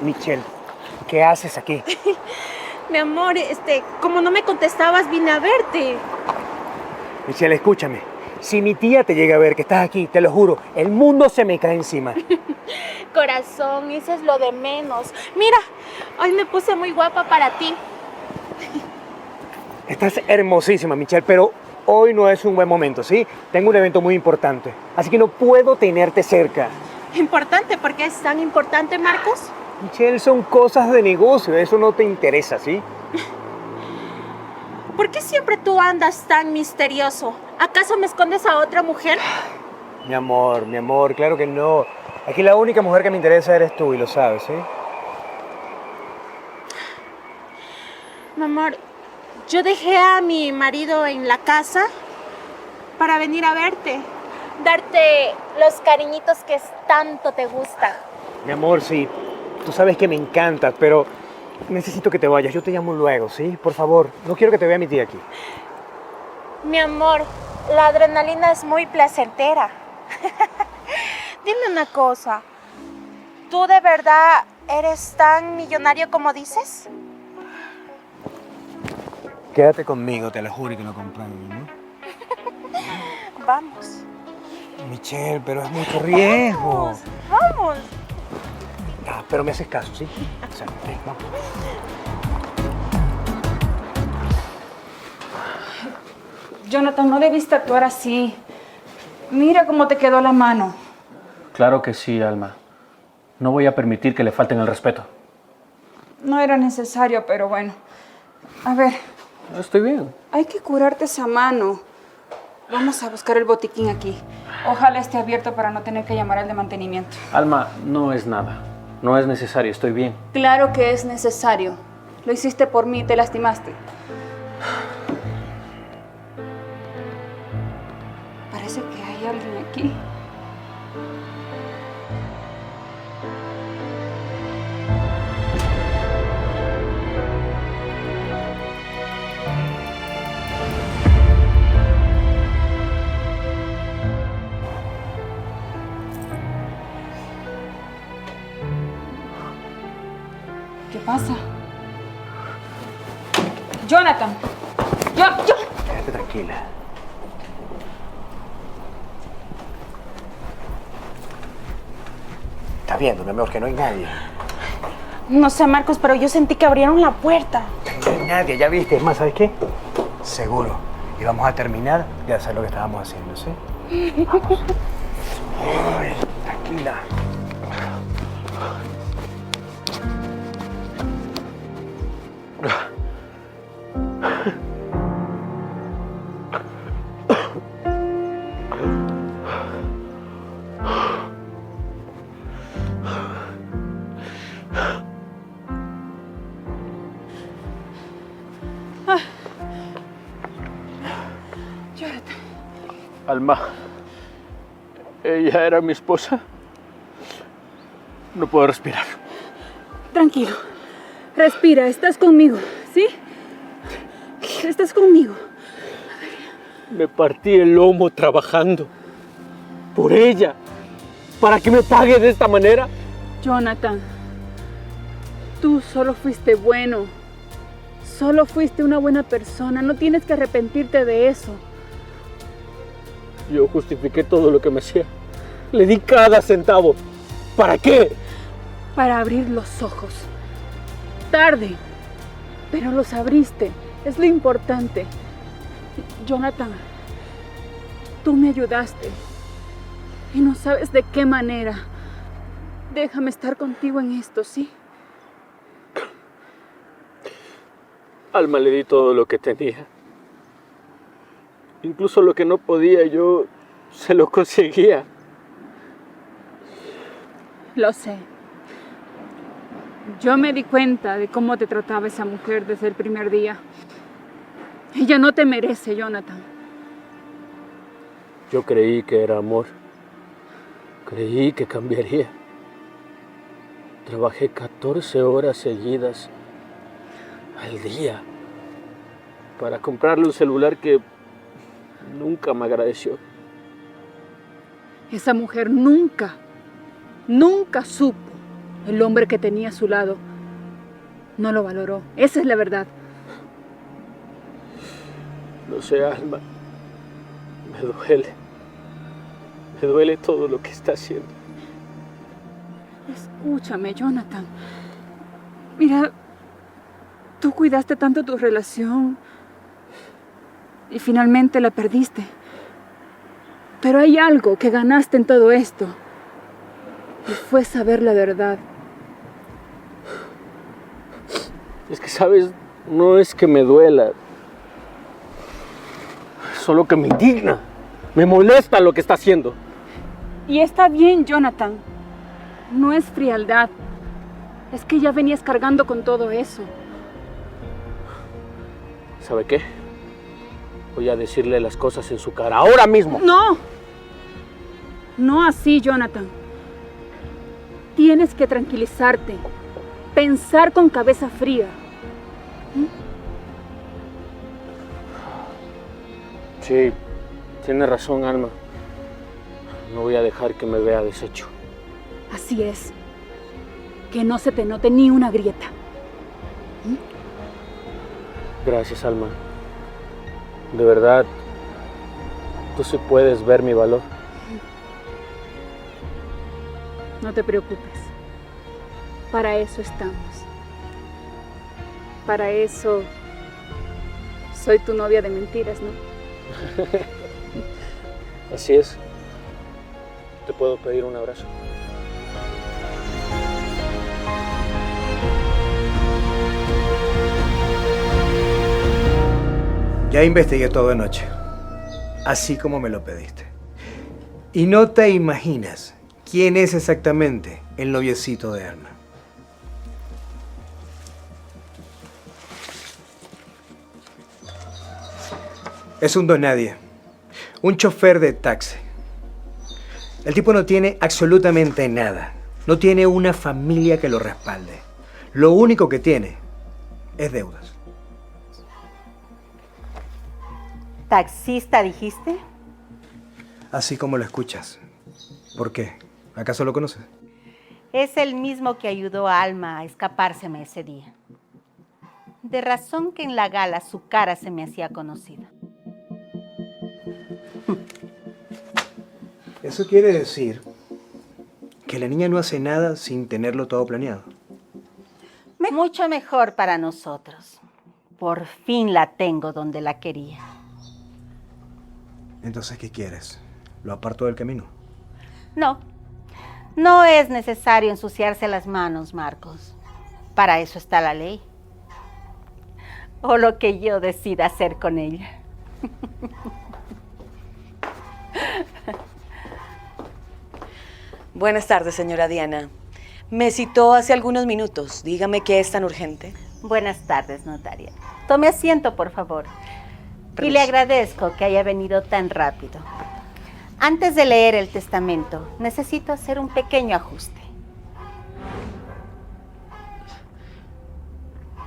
Michelle, ¿qué haces aquí? Mi amor, como no me contestabas, vine a verte. Michelle, escúchame. Si mi tía te llega a ver que estás aquí, te lo juro, el mundo se me cae encima. Corazón, eso es lo de menos. Mira, hoy me puse muy guapa para ti. Estás hermosísima, Michelle, pero hoy no es un buen momento, ¿sí? Tengo un evento muy importante, así que no puedo tenerte cerca. Importante, ¿por qué es tan importante, Marcos? Michelle, son cosas de negocio, eso no te interesa, ¿sí? ¿Por qué siempre tú andas tan misterioso? ¿Acaso me escondes a otra mujer? Mi amor, claro que no. Aquí la única mujer que me interesa eres tú y lo sabes, ¿sí? Mi amor, yo dejé a mi marido en la casa para venir a verte, darte los cariñitos que tanto te gustan. Mi amor, sí, tú sabes que me encantas, pero necesito que te vayas. Yo te llamo luego, ¿sí? Por favor, no quiero que te vea mi tía aquí. Mi amor, la adrenalina es muy placentera. Dime una cosa, ¿tú de verdad eres tan millonario como dices? Quédate conmigo, te lo juro y te lo comprendo, ¿no? Vamos. Michelle, pero es mucho riesgo. Vamos. Ah, pero me haces caso, ¿sí? O sea, vamos. Jonathan, no debiste actuar así. Mira cómo te quedó la mano. Claro que sí, Alma. No voy a permitir que le falten el respeto. No era necesario, pero bueno. A ver, Estoy bien. hay que curarte esa mano. Vamos a buscar el botiquín aquí. Ojalá esté abierto para no tener que llamar al de mantenimiento. Alma, no es nada. No es necesario, estoy bien. Claro que es necesario. Lo hiciste por mí y te lastimaste. Parece que hay alguien aquí. ¿Qué pasa? Jonathan. Quédate tranquila. Estás viendo, mi amor, que no hay nadie. No sé, Marcos, pero yo sentí que abrieron la puerta. No hay nadie, ya viste. Es más, ¿sabes qué? Seguro. Y vamos a terminar de hacer lo que estábamos haciendo, ¿sí? Vamos. Ay, tranquila. Alma, ella era mi esposa. No puedo respirar. Tranquilo. Respira, estás conmigo, ¿sí? Estás conmigo. Me partí el lomo trabajando por ella. ¿Para que me pague de esta manera? Jonathan, tú solo fuiste bueno. Solo fuiste una buena persona. No tienes que arrepentirte de eso. Yo justifiqué todo lo que me hacía. Le di cada centavo. ¿Para qué? Para abrir los ojos. Tarde, pero los abriste. Es lo importante. Jonathan, tú me ayudaste. Y no sabes de qué manera. Déjame estar contigo en esto, ¿sí? Alma, le di todo lo que tenía. Incluso lo que no podía, yo se lo conseguía. Lo sé. Yo me di cuenta de cómo te trataba esa mujer desde el primer día. Ella no te merece, Jonathan. Yo creí que era amor. Creí que cambiaría. Trabajé 14 horas seguidas al día para comprarle un celular que nunca me agradeció. Esa mujer nunca supo el hombre que tenía a su lado. No lo valoró. Esa es la verdad. No sé, Alma. Me duele. Me duele todo lo que está haciendo. Escúchame, Jonathan. Mira, tú cuidaste tanto tu relación. y finalmente la perdiste. Pero hay algo que ganaste en todo esto, y fue saber la verdad. Es que, ¿sabes? No es que me duela, solo que me indigna, me molesta lo que está haciendo. Y está bien, Jonathan. No es frialdad. Es que ya venías cargando con todo eso. ¿Sabe qué? Voy a decirle las cosas en su cara, ahora mismo. ¡No! No así, Jonathan. Tienes que tranquilizarte. Pensar con cabeza fría. Sí, tiene razón, Alma. No voy a dejar que me vea deshecho. Así es. Que no se te note ni una grieta. Gracias, Alma. De verdad, tú sí puedes ver mi valor. No te preocupes. Para eso estamos. Para eso soy tu novia de mentiras, ¿no? Así es. ¿Te puedo pedir un abrazo? Ya investigué todo anoche, así como me lo pediste. Y no te imaginas quién es exactamente el noviecito de Alma. Es un don nadie, un chofer de taxi. El tipo no tiene absolutamente nada, no tiene una familia que lo respalde. Lo único que tiene es deudas. ¿Taxista dijiste? Así como lo escuchas. ¿Por qué? ¿Acaso lo conoces? Es el mismo que ayudó a Alma a escapárseme ese día. De razón que en la gala su cara se me hacía conocida. Eso quiere decir que la niña no hace nada sin tenerlo todo planeado. Mucho mejor para nosotros. Por fin la tengo donde la quería. Entonces, ¿qué quieres? ¿Lo aparto del camino? No, no es necesario ensuciarse las manos, Marcos. Para eso está la ley. O lo que yo decida hacer con ella. Buenas tardes, señora Diana. Me citó hace algunos minutos. Dígame qué es tan urgente. Buenas tardes, notaria. Tome asiento, por favor. Y le agradezco que haya venido tan rápido. Antes de leer el testamento, necesito hacer un pequeño ajuste.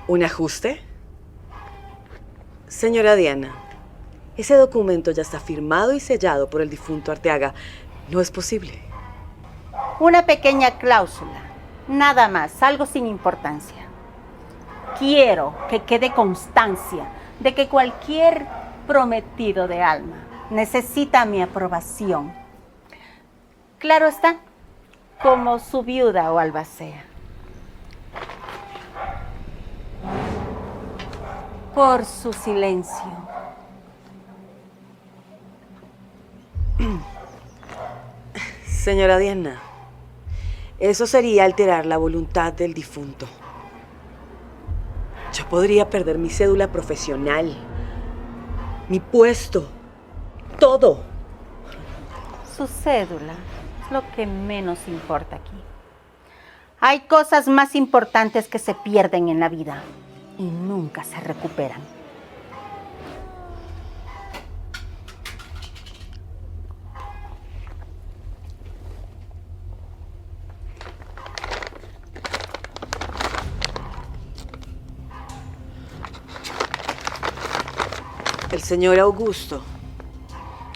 ¿Un ajuste? Señora Diana, ese documento ya está firmado y sellado por el difunto Arteaga. No es posible. Una pequeña cláusula, nada más, algo sin importancia. Quiero que quede constancia de que cualquier prometido de Alma necesita mi aprobación. Claro está, como su viuda o albacea. Por su silencio. Señora Diana, eso sería alterar la voluntad del difunto. Yo podría perder mi cédula profesional, mi puesto, todo. Su cédula es lo que menos importa aquí. Hay cosas más importantes que se pierden en la vida y nunca se recuperan. El señor Augusto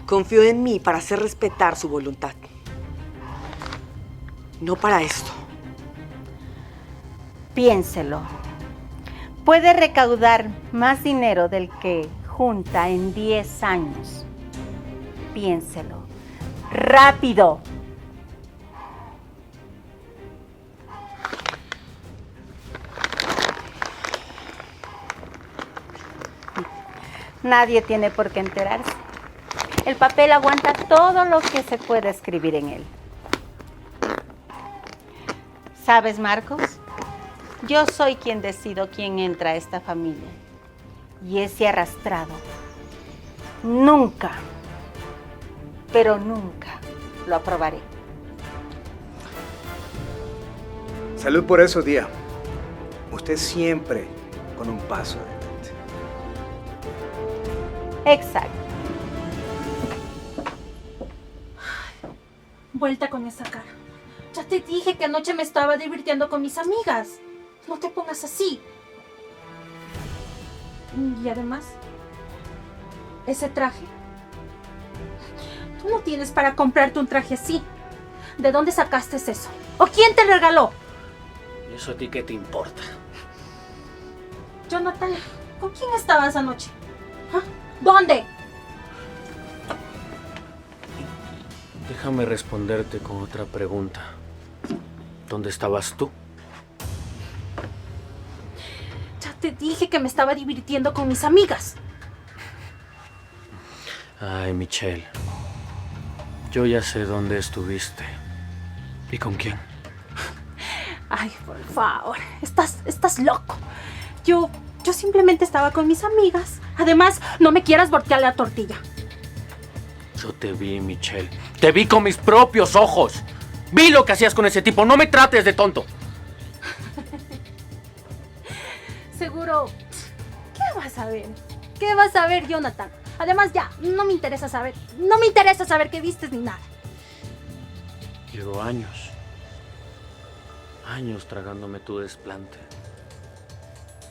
confió en mí para hacer respetar su voluntad. No para esto. Piénselo. Puede recaudar más dinero del que junta en 10 años. Piénselo. ¡Rápido! Nadie tiene por qué enterarse. El papel aguanta todo lo que se puede escribir en él. ¿Sabes, Marcos? Yo soy quien decido quién entra a esta familia. Y ese arrastrado nunca, pero nunca lo aprobaré. Salud por eso, Día. Usted siempre con un paso adelante. Exacto. Vuelta con esa cara. Ya te dije que anoche me estaba divirtiendo con mis amigas. No te pongas así. Y además, ese traje. Tú no tienes para comprarte un traje así. ¿De dónde sacaste eso? ¿O quién te regaló? ¿Eso a ti qué te importa? Jonathan, ¿con quién estabas anoche? ¿Ah? ¿Dónde? Déjame responderte con otra pregunta. ¿Dónde estabas tú? Ya te dije que me estaba divirtiendo con mis amigas. Ay, Michelle. Yo ya sé dónde estuviste. ¿Y con quién? Ay, por favor. Estás loco. Yo simplemente estaba con mis amigas. Además, no me quieras voltear la tortilla. Yo te vi, Michelle. Te vi con mis propios ojos. Vi lo que hacías con ese tipo. No me trates de tonto. Seguro. ¿Qué vas a ver? ¿Qué vas a ver, Jonathan? Además, ya, no me interesa saber. No me interesa saber qué vistes ni nada. Llevo años tragándome tu desplante.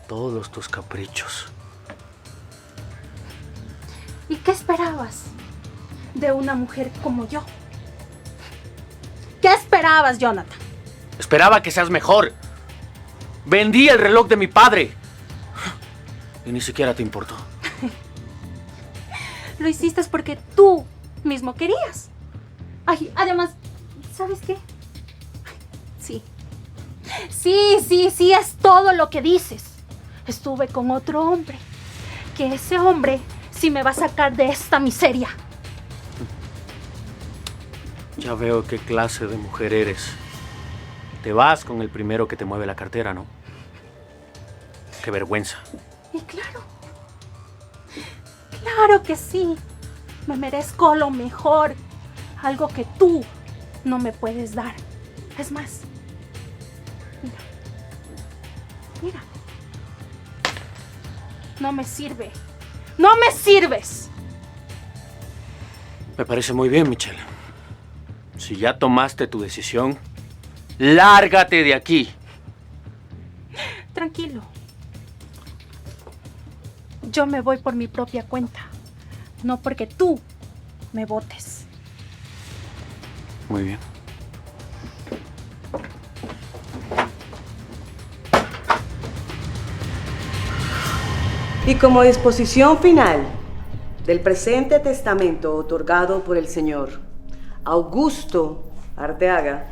Todos tus caprichos. ¿Y qué esperabas de una mujer como yo? ¿Qué esperabas, Jonathan? Esperaba que seas mejor. Vendí el reloj de mi padre. Y ni siquiera te importó. Lo hiciste porque tú mismo querías. Ay, además, ¿sabes qué? Sí, es todo lo que dices. Estuve con otro hombre. Que ese hombre sí me va a sacar de esta miseria. Ya veo qué clase de mujer eres. Te vas con el primero que te mueve la cartera, ¿no? Qué vergüenza. Y claro que sí. Me merezco lo mejor. Algo que tú no me puedes dar. Es más, mira. No me sirve. ¡No me sirves! Me parece muy bien, Michelle. Si ya tomaste tu decisión, lárgate de aquí. Tranquilo. Yo me voy por mi propia cuenta. No porque tú me votes. Muy bien. Y como disposición final del presente testamento otorgado por el señor Augusto Arteaga,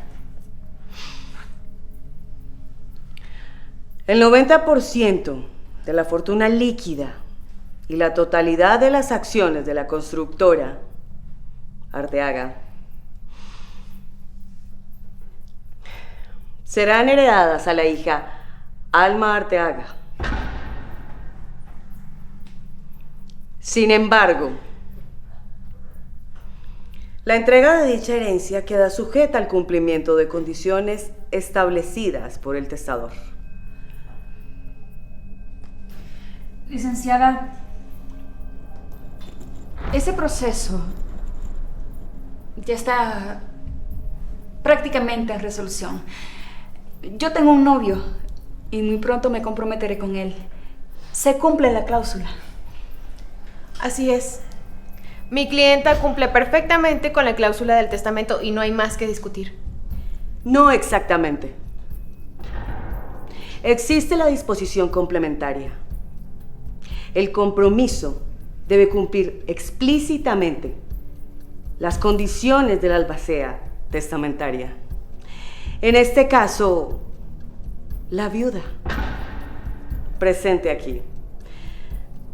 el 90% de la fortuna líquida y la totalidad de las acciones de la constructora Arteaga serán heredadas a la hija Alma Arteaga. Sin embargo, la entrega de dicha herencia queda sujeta al cumplimiento de condiciones establecidas por el testador. Licenciada, ese proceso ya está prácticamente en resolución. Yo tengo un novio y muy pronto me comprometeré con él. Se cumple la cláusula. Así es. Mi clienta cumple perfectamente con la cláusula del testamento y no hay más que discutir. No exactamente. Existe la disposición complementaria. El compromiso debe cumplir explícitamente las condiciones de la albacea testamentaria. En este caso, la viuda presente aquí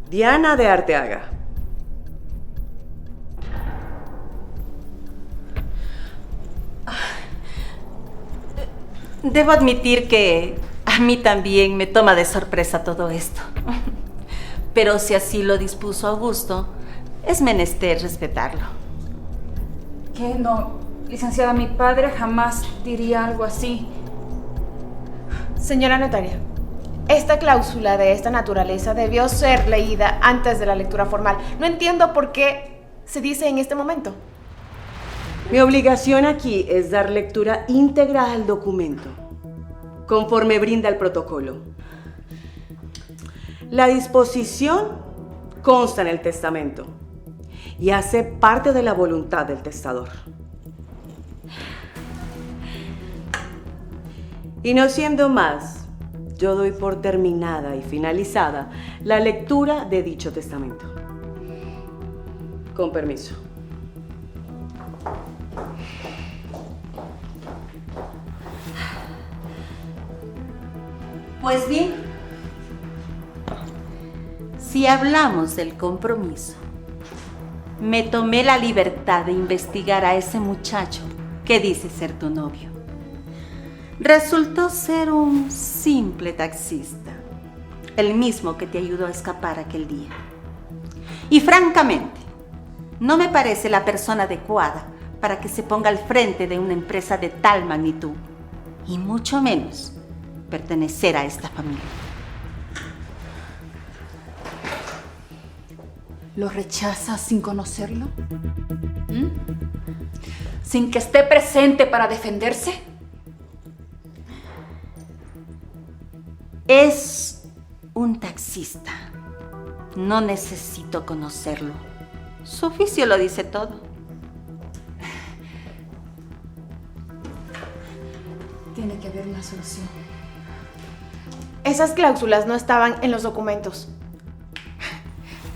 Diana de Arteaga. Debo admitir que a mí también me toma de sorpresa todo esto. Pero si así lo dispuso Augusto, es menester respetarlo. ¿Qué? No, licenciada, mi padre jamás diría algo así. Señora notaria, esta cláusula de esta naturaleza debió ser leída antes de la lectura formal. No entiendo por qué se dice en este momento. Mi obligación aquí es dar lectura íntegra al documento, conforme brinda el protocolo. La disposición consta en el testamento y hace parte de la voluntad del testador. Y no siendo más, yo doy por terminada y finalizada la lectura de dicho testamento. Con permiso. Pues bien, si hablamos del compromiso, me tomé la libertad de investigar a ese muchacho que dice ser tu novio. Resultó ser un simple taxista, el mismo que te ayudó a escapar aquel día. Y francamente, no me parece la persona adecuada para que se ponga al frente de una empresa de tal magnitud, y mucho menos pertenecer a esta familia. ¿Lo rechaza sin conocerlo? ¿Mm? ¿Sin que esté presente para defenderse? Es un taxista. No necesito conocerlo. Su oficio lo dice todo. Tiene que haber una solución. Esas cláusulas no estaban en los documentos.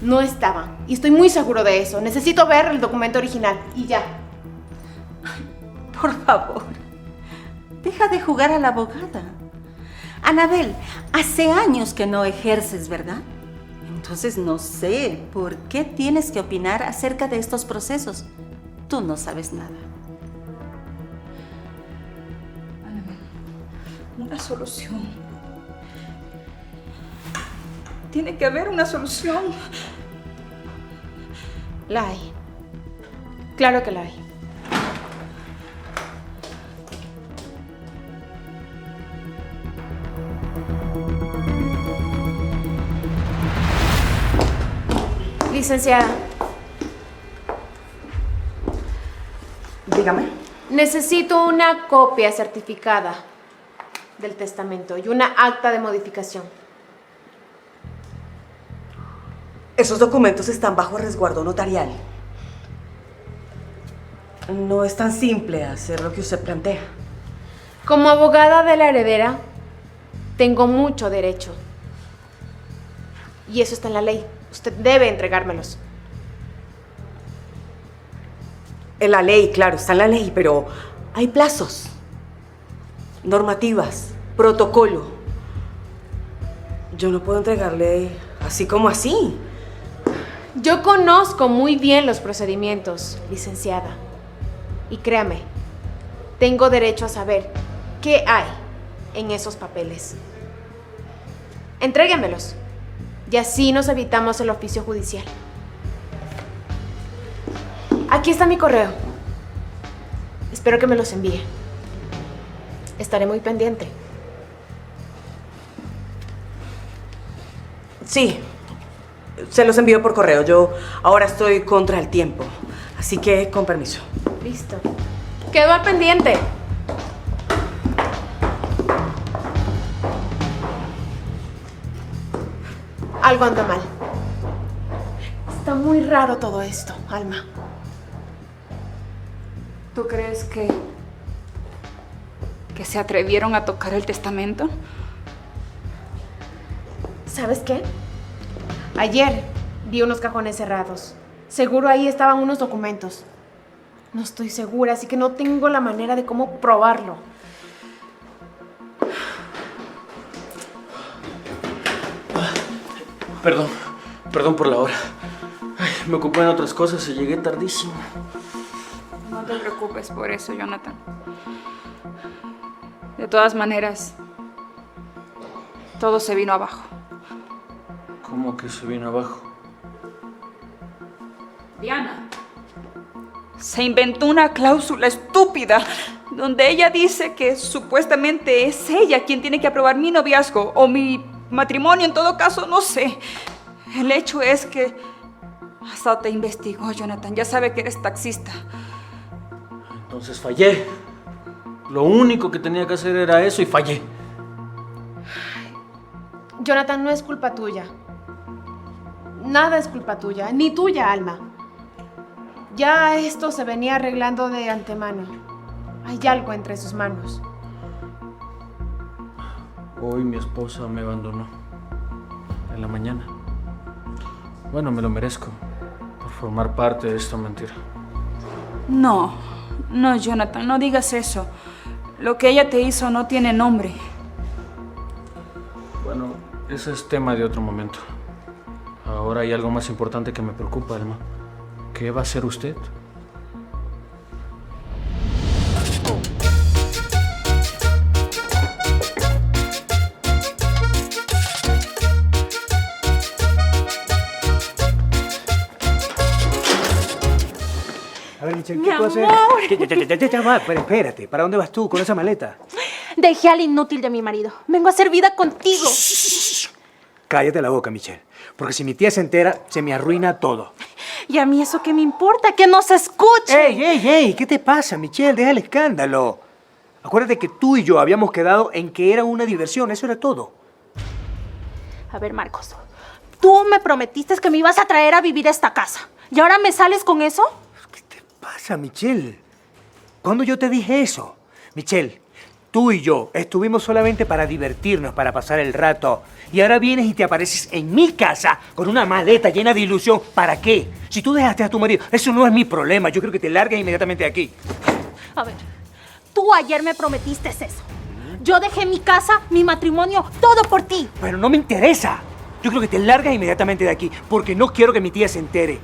No estaban. Y estoy muy seguro de eso. Necesito ver el documento original. Y ya. Por favor, deja de jugar a la abogada. Anabel, hace años que no ejerces, ¿verdad? Entonces no sé por qué tienes que opinar acerca de estos procesos. Tú no sabes nada. Anabel, una solución. Tiene que haber una solución. La hay. Claro que la hay. Licenciada. Dígame. Necesito una copia certificada del testamento y una acta de modificación. Esos documentos están bajo resguardo notarial. No es tan simple hacer lo que usted plantea. Como abogada de la heredera, tengo mucho derecho. Y eso está en la ley. Usted debe entregármelos. En la ley, claro, está en la ley, pero hay plazos, normativas, protocolo. Yo no puedo entregarle así como así. Yo conozco muy bien los procedimientos, licenciada. Y créame, tengo derecho a saber qué hay en esos papeles. Entréguemelos. Y así nos evitamos el oficio judicial. Aquí está mi correo. Espero que me los envíe. Estaré muy pendiente. Sí, se los envío por correo. Yo ahora estoy contra el tiempo, así que con permiso. Listo. Quedo al pendiente. Algo anda mal. Está muy raro todo esto, Alma. ¿Tú crees que se atrevieron a tocar el testamento? ¿Sabes qué? Ayer vi unos cajones cerrados. Seguro ahí estaban unos documentos. No estoy segura, así que no tengo la manera de cómo probarlo. Perdón, Perdón por la hora. Ay, me ocupé en otras cosas y llegué tardísimo. No te preocupes por eso, Jonathan. De todas maneras, todo se vino abajo. ¿Cómo que se vino abajo? Diana se inventó una cláusula estúpida donde ella dice que supuestamente es ella quien tiene que aprobar mi noviazgo o mi matrimonio, en todo caso, no sé. El hecho es que hasta te investigó, Jonathan. Ya sabe que eres taxista. Entonces fallé. Lo único que tenía que hacer era eso y fallé. Jonathan, no es culpa tuya. Nada es culpa tuya, ni tuya, Alma. Ya esto se venía arreglando de antemano. Hay algo entre sus manos. Hoy mi esposa me abandonó. En la mañana. Bueno, me lo merezco. Por formar parte de esta mentira. No, Jonathan, no digas eso. Lo que ella te hizo no tiene nombre. Bueno, ese es tema de otro momento. Ahora hay algo más importante que me preocupa, Alma. ¿Qué va a hacer usted? A ver, Michelle, Mi ¿qué tú haces? amor. Ya va, pero espérate. ¿Para dónde vas tú con esa maleta? Dejé al inútil de mi marido. Vengo a hacer vida contigo. Cállate la boca, Michelle. Porque si mi tía se entera, se me arruina todo. Y a mí eso qué me importa, que no se escuche. ¡Ey! ¿Qué te pasa, Michelle? Deja el escándalo. Acuérdate que tú y yo habíamos quedado en que era una diversión. Eso era todo. A ver, Marcos, tú me prometiste que me ibas a traer a vivir a esta casa. ¿Y ahora me sales con eso? ¿Qué te pasa, Michelle? ¿Cuándo yo te dije eso? Michelle, tú y yo estuvimos solamente para divertirnos, para pasar el rato. Y ahora vienes y te apareces en mi casa con una maleta llena de ilusión. ¿Para qué? Si tú dejaste a tu marido, eso no es mi problema. Yo creo que te largues inmediatamente de aquí. A ver, tú ayer me prometiste eso. Yo dejé mi casa, mi matrimonio, todo por ti. Pero no me interesa. Yo creo que te largas inmediatamente de aquí porque no quiero que mi tía se entere.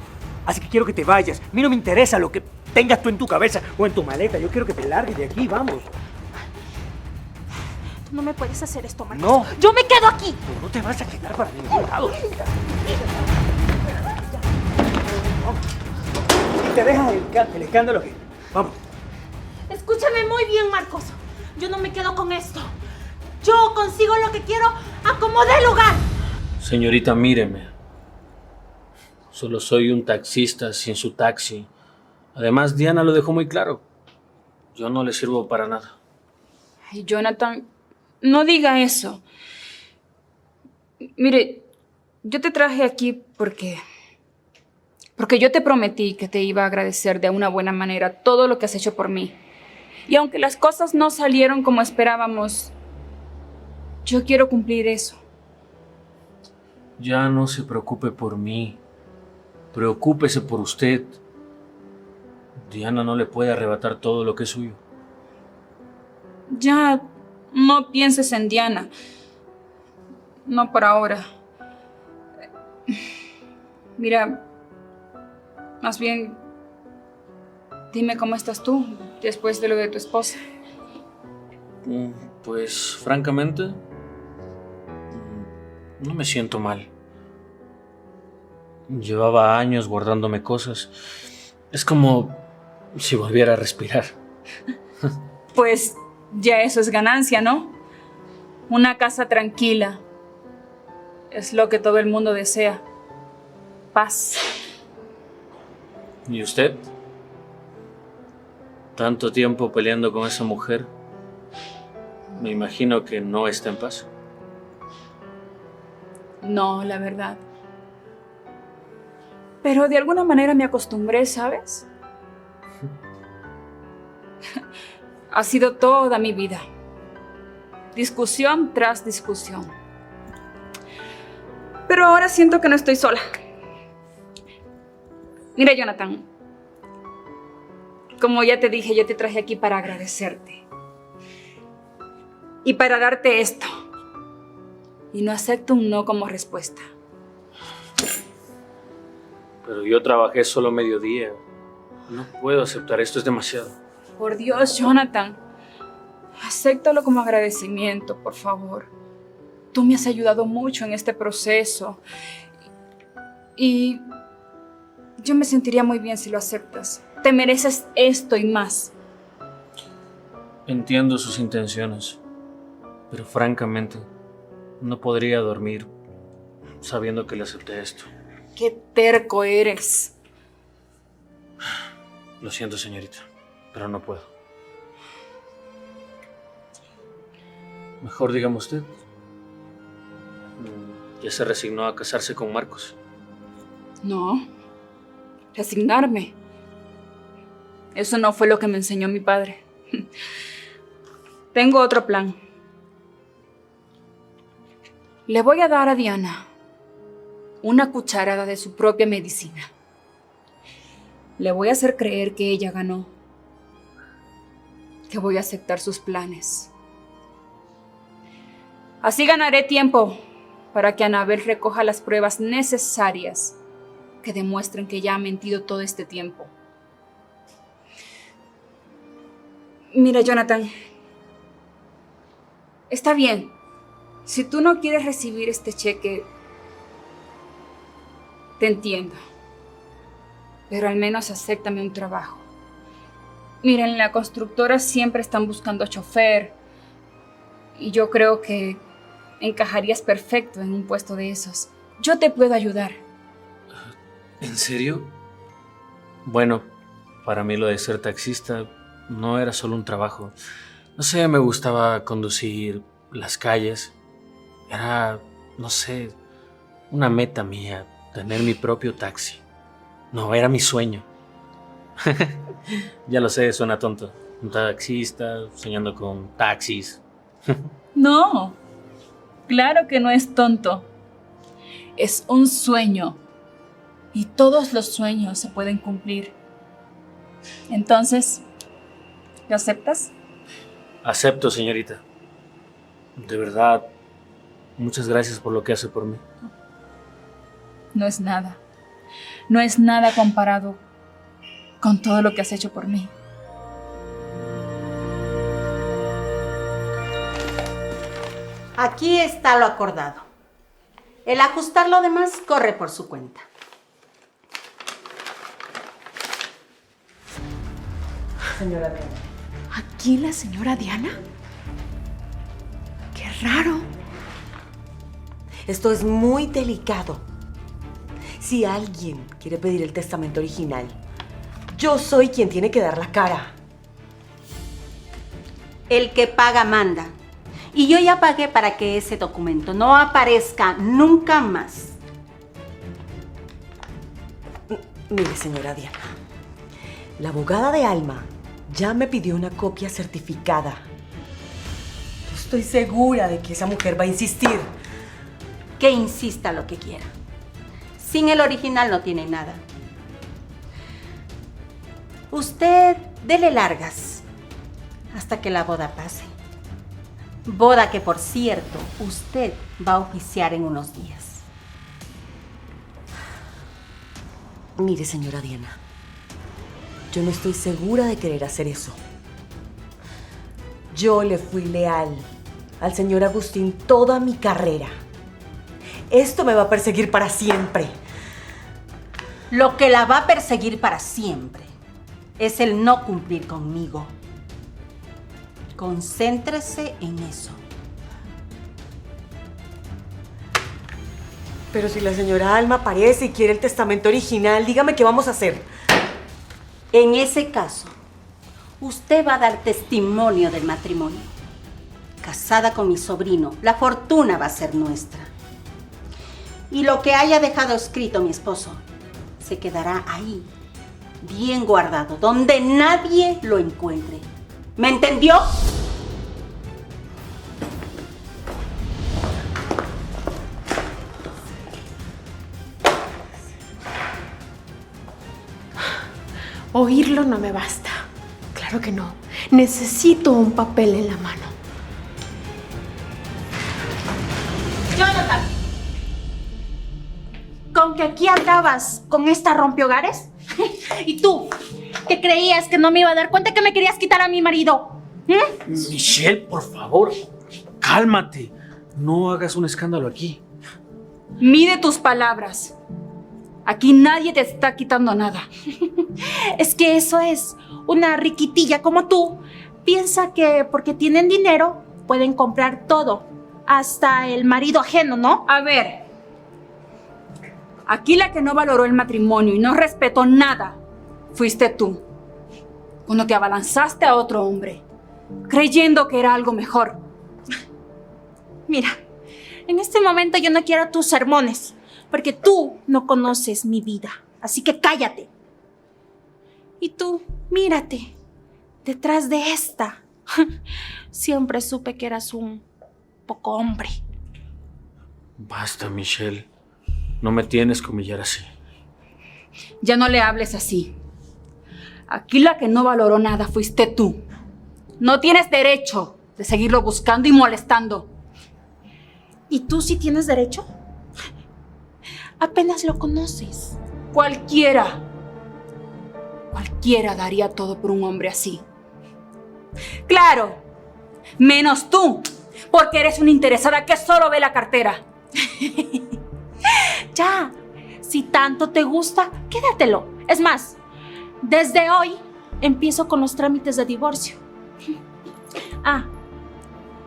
Así que quiero que te vayas. A mí no me interesa lo que tengas tú en tu cabeza o en tu maleta. Yo quiero que te largues de aquí, vamos. Tú no me puedes hacer esto, Marcos. No. Yo me quedo aquí. Pero no te vas a quedar para ningún lado. Y te dejas el escándalo aquí. Vamos. Escúchame muy bien, Marcos. Yo no me quedo con esto. Yo consigo lo que quiero a como dé lugar. Señorita, míreme. Solo soy un taxista sin su taxi. Además, Diana lo dejó muy claro. Yo no le sirvo para nada. Ay, Jonathan, no diga eso. Mire, yo te traje aquí porque yo te prometí que te iba a agradecer de una buena manera todo lo que has hecho por mí. Y aunque las cosas no salieron como esperábamos, yo quiero cumplir eso. Ya no se preocupe por mí. Preocúpese por usted. Diana no le puede arrebatar todo lo que es suyo. Ya no pienses en Diana. No por ahora. Mira, más bien, dime cómo estás tú después de lo de tu esposa. Pues, francamente, no me siento mal. Llevaba años guardándome cosas. Es como si volviera a respirar. Pues ya eso es ganancia, ¿no? Una casa tranquila. Es lo que todo el mundo desea. Paz. ¿Y usted? Tanto tiempo peleando con esa mujer. Me imagino que no está en paz. No, la verdad. Pero de alguna manera me acostumbré, ¿sabes? Ha sido toda mi vida. Discusión tras discusión. Pero ahora siento que no estoy sola. Mira, Jonathan. Como ya te dije, yo te traje aquí para agradecerte. Y para darte esto. Y no acepto un no como respuesta. Pero yo trabajé solo mediodía. No puedo aceptar esto, es demasiado. Por Dios, Jonathan. Acéptalo como agradecimiento, por favor. Tú me has ayudado mucho en este proceso. Y yo me sentiría muy bien si lo aceptas. Te mereces esto y más. Entiendo sus intenciones, pero francamente no podría dormir sabiendo que le acepté esto. ¡Qué terco eres! Lo siento, señorita, pero no puedo. Mejor dígame usted. ¿Ya se resignó a casarse con Marcos? No. Resignarme. Eso no fue lo que me enseñó mi padre. Tengo otro plan. Le voy a dar a Diana una cucharada de su propia medicina. Le voy a hacer creer que ella ganó. Que voy a aceptar sus planes. Así ganaré tiempo para que Anabel recoja las pruebas necesarias que demuestren que ella ha mentido todo este tiempo. Mira, Jonathan, está bien. Si tú no quieres recibir este cheque, te entiendo. Pero al menos acéptame un trabajo. Mira, en la constructora siempre están buscando chofer. Y yo creo que encajarías perfecto en un puesto de esos. Yo te puedo ayudar. ¿En serio? Bueno, para mí lo de ser taxista no era solo un trabajo. No sé, me gustaba conducir las calles. Era, no sé, una meta mía, tener mi propio taxi. No, era mi sueño. Ya lo sé, suena tonto. Un taxista, soñando con taxis. No, claro que no es tonto. Es un sueño. Y todos los sueños se pueden cumplir. Entonces, ¿lo aceptas? Acepto, señorita. De verdad, muchas gracias por lo que hace por mí. No es nada. No es nada comparado con todo lo que has hecho por mí. Aquí está lo acordado. El ajustar lo demás corre por su cuenta. Señora Diana. ¿Aquí la señora Diana? ¡Qué raro! Esto es muy delicado. Si alguien quiere pedir el testamento original, yo soy quien tiene que dar la cara. El que paga manda. Y yo ya pagué para que ese documento no aparezca nunca más. Mire, señora Diana, la abogada de Alma ya me pidió una copia certificada. Yo estoy segura de que esa mujer va a insistir. Que insista lo que quiera. Sin el original no tiene nada. Usted dele largas hasta que la boda pase. Boda que, por cierto, usted va a oficiar en unos días. Mire, señora Diana, yo no estoy segura de querer hacer eso. Yo le fui leal al señor Agustín toda mi carrera. Esto me va a perseguir para siempre. Lo que la va a perseguir para siempre es el no cumplir conmigo. Concéntrese en eso. Pero si la señora Alma aparece y quiere el testamento original, dígame qué vamos a hacer. En ese caso, usted va a dar testimonio del matrimonio. Casada con mi sobrino, la fortuna va a ser nuestra. Y lo que haya dejado escrito mi esposo se quedará ahí, bien guardado, donde nadie lo encuentre. ¿Me entendió? Oírlo no me basta. Claro que no. Necesito un papel en la mano. Jonathan, ¿con que aquí andabas con esta rompehogares? ¿Y tú? ¿Que creías que no me iba a dar cuenta que me querías quitar a mi marido? Michelle, por favor, cálmate. No hagas un escándalo aquí. Mide tus palabras. Aquí nadie te está quitando nada. Es que eso es. Una riquitilla como tú piensa que porque tienen dinero pueden comprar todo, hasta el marido ajeno, ¿no? A ver, aquí la que no valoró el matrimonio y no respetó nada fuiste tú, cuando te abalanzaste a otro hombre, creyendo que era algo mejor. Mira, en este momento yo no quiero tus sermones, porque tú no conoces mi vida, así que cállate. Y tú, mírate, detrás de esta. Siempre supe que eras un poco hombre. Basta, Michelle. No me tienes que humillar así. Ya no le hables así. Aquí la que no valoró nada fuiste tú. No tienes derecho de seguirlo buscando y molestando. ¿Y tú sí tienes derecho? Apenas lo conoces. Cualquiera daría todo por un hombre así. Claro, menos tú, porque eres una interesada que solo ve la cartera. Ya, si tanto te gusta, quédatelo. Es más, desde hoy empiezo con los trámites de divorcio. Ah,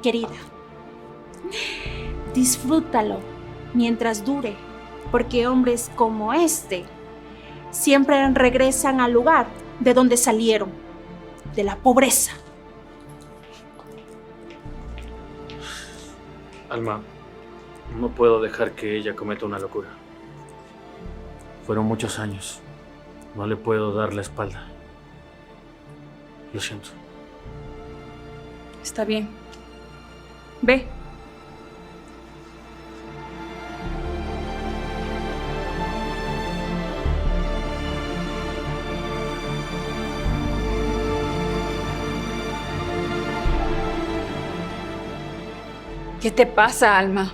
querida, disfrútalo mientras dure, porque hombres como este siempre regresan al lugar de donde salieron, de la pobreza. Alma, no puedo dejar que ella cometa una locura. Fueron muchos años. No le puedo dar la espalda. Lo siento. Está bien. Ve. ¿Qué te pasa, Alma?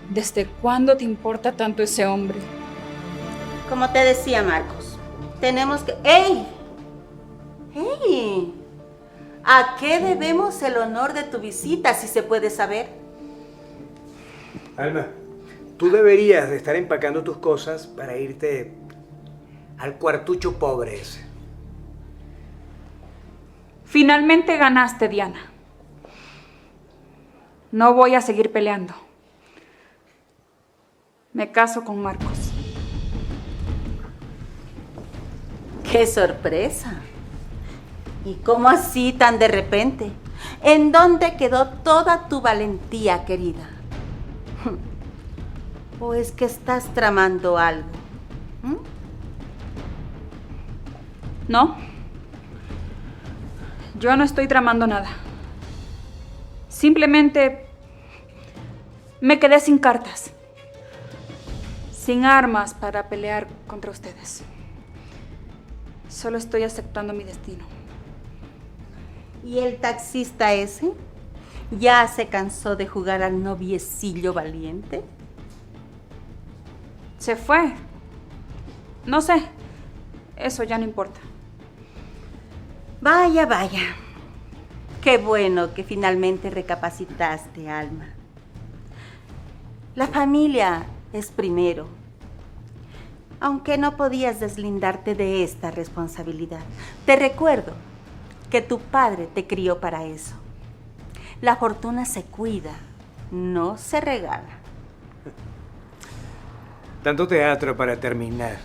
¿Desde cuándo te importa tanto ese hombre? Como te decía, Marcos, tenemos que... ¡Ey! ¡Ey! ¿A qué debemos el honor de tu visita, si se puede saber? Alma, tú deberías de estar empacando tus cosas para irte al cuartucho pobre ese. Finalmente ganaste, Diana. No voy a seguir peleando. Me caso con Marcos. ¡Qué sorpresa! ¿Y cómo así tan de repente? ¿En dónde quedó toda tu valentía, querida? ¿O es que estás tramando algo? No. Yo no estoy tramando nada. Simplemente me quedé sin cartas, sin armas para pelear contra ustedes. Solo estoy aceptando mi destino. ¿Y el taxista ese? ¿Ya se cansó de jugar al noviecillo valiente? Se fue. No sé. Eso ya no importa. Vaya, vaya. Qué bueno que finalmente recapacitaste, Alma. La familia es primero. Aunque no podías deslindarte de esta responsabilidad. Te recuerdo que tu padre te crió para eso. La fortuna se cuida, no se regala. Tanto teatro para terminar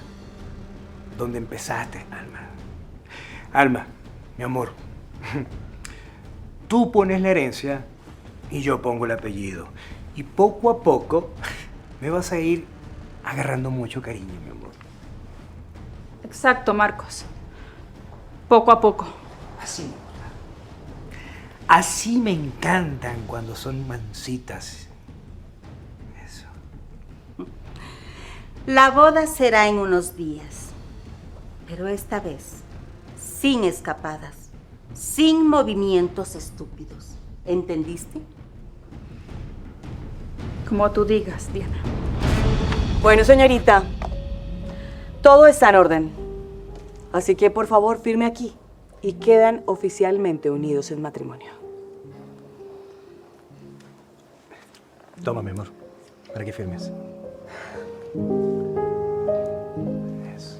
donde empezaste, Alma. Alma, mi amor, tú pones la herencia y yo pongo el apellido. Y poco a poco me vas a ir agarrando mucho cariño, mi amor. Exacto, Marcos. Poco a poco. Así. Así me encantan cuando son mansitas. Eso. La boda será en unos días, pero esta vez sin escapadas, sin movimientos estúpidos. ¿Entendiste? Como tú digas, Diana. Bueno, señorita, todo está en orden. Así que, por favor, firme aquí. Y quedan oficialmente unidos en matrimonio. Toma, mi amor, para que firmes. Eso.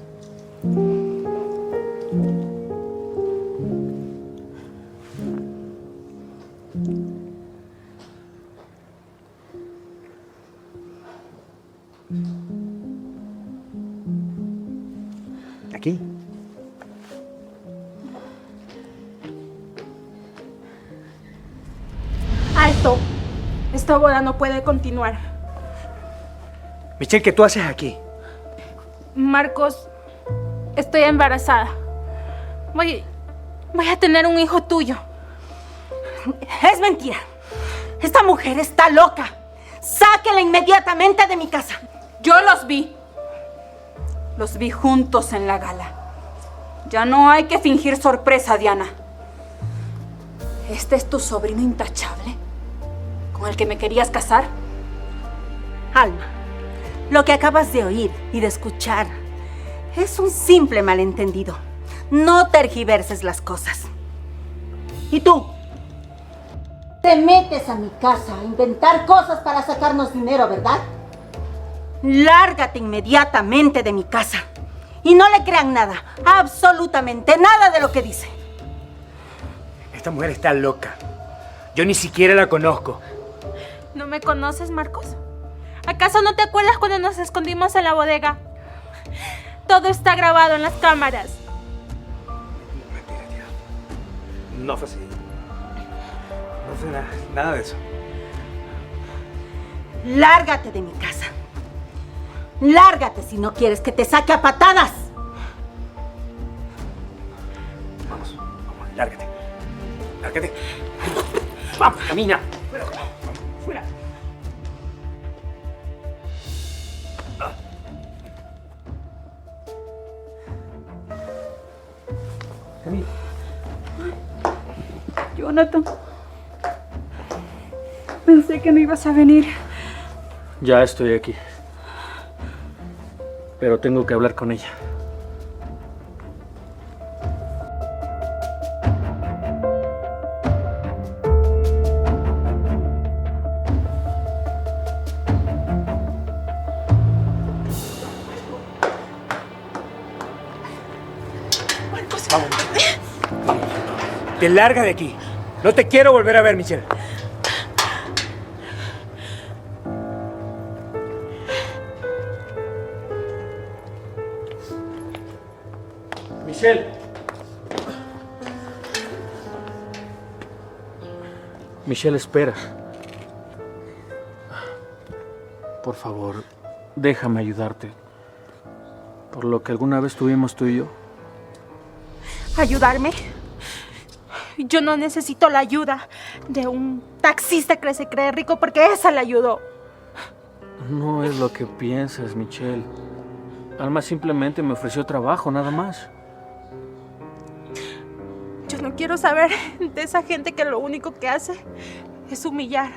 Aquí. ¡Alto! Esta boda no puede continuar. Michelle, ¿qué tú haces aquí? Marcos, estoy embarazada. Voy a tener un hijo tuyo. Es mentira. Esta mujer está loca. Sáquela inmediatamente de mi casa. Yo los vi. Los vi juntos en la gala. Ya no hay que fingir sorpresa, Diana. ¿Este es tu sobrino intachable? ¿Con el que me querías casar? Alma, lo que acabas de oír y de escuchar es un simple malentendido. No tergiverses las cosas. ¿Y tú? Te metes a mi casa a inventar cosas para sacarnos dinero, ¿verdad? Lárgate inmediatamente de mi casa. Y no le crean nada, absolutamente nada de lo que dice. Esta mujer está loca. Yo ni siquiera la conozco. ¿No me conoces, Marcos? ¿Acaso no te acuerdas cuando nos escondimos en la bodega? Todo está grabado en las cámaras. Mentira, tía. No fue así. No fue nada de eso. Lárgate de mi casa. Lárgate si no quieres que te saque a patadas. Vamos, lárgate. Lárgate. Vamos, camina. Fuera. Camina. Jonathan. Pensé que no ibas a venir. Ya estoy aquí. Pero tengo que hablar con ella. Vamos. Te larga de aquí. No te quiero volver a ver, Michelle. Michelle. Michelle, espera. Por favor, déjame ayudarte. Por lo que alguna vez tuvimos tú y yo. ¿Ayudarme? Yo no necesito la ayuda de un taxista que se cree rico porque esa le ayudó. No es lo que piensas, Michelle. Alma simplemente me ofreció trabajo, nada más. Yo no quiero saber de esa gente que lo único que hace es humillar.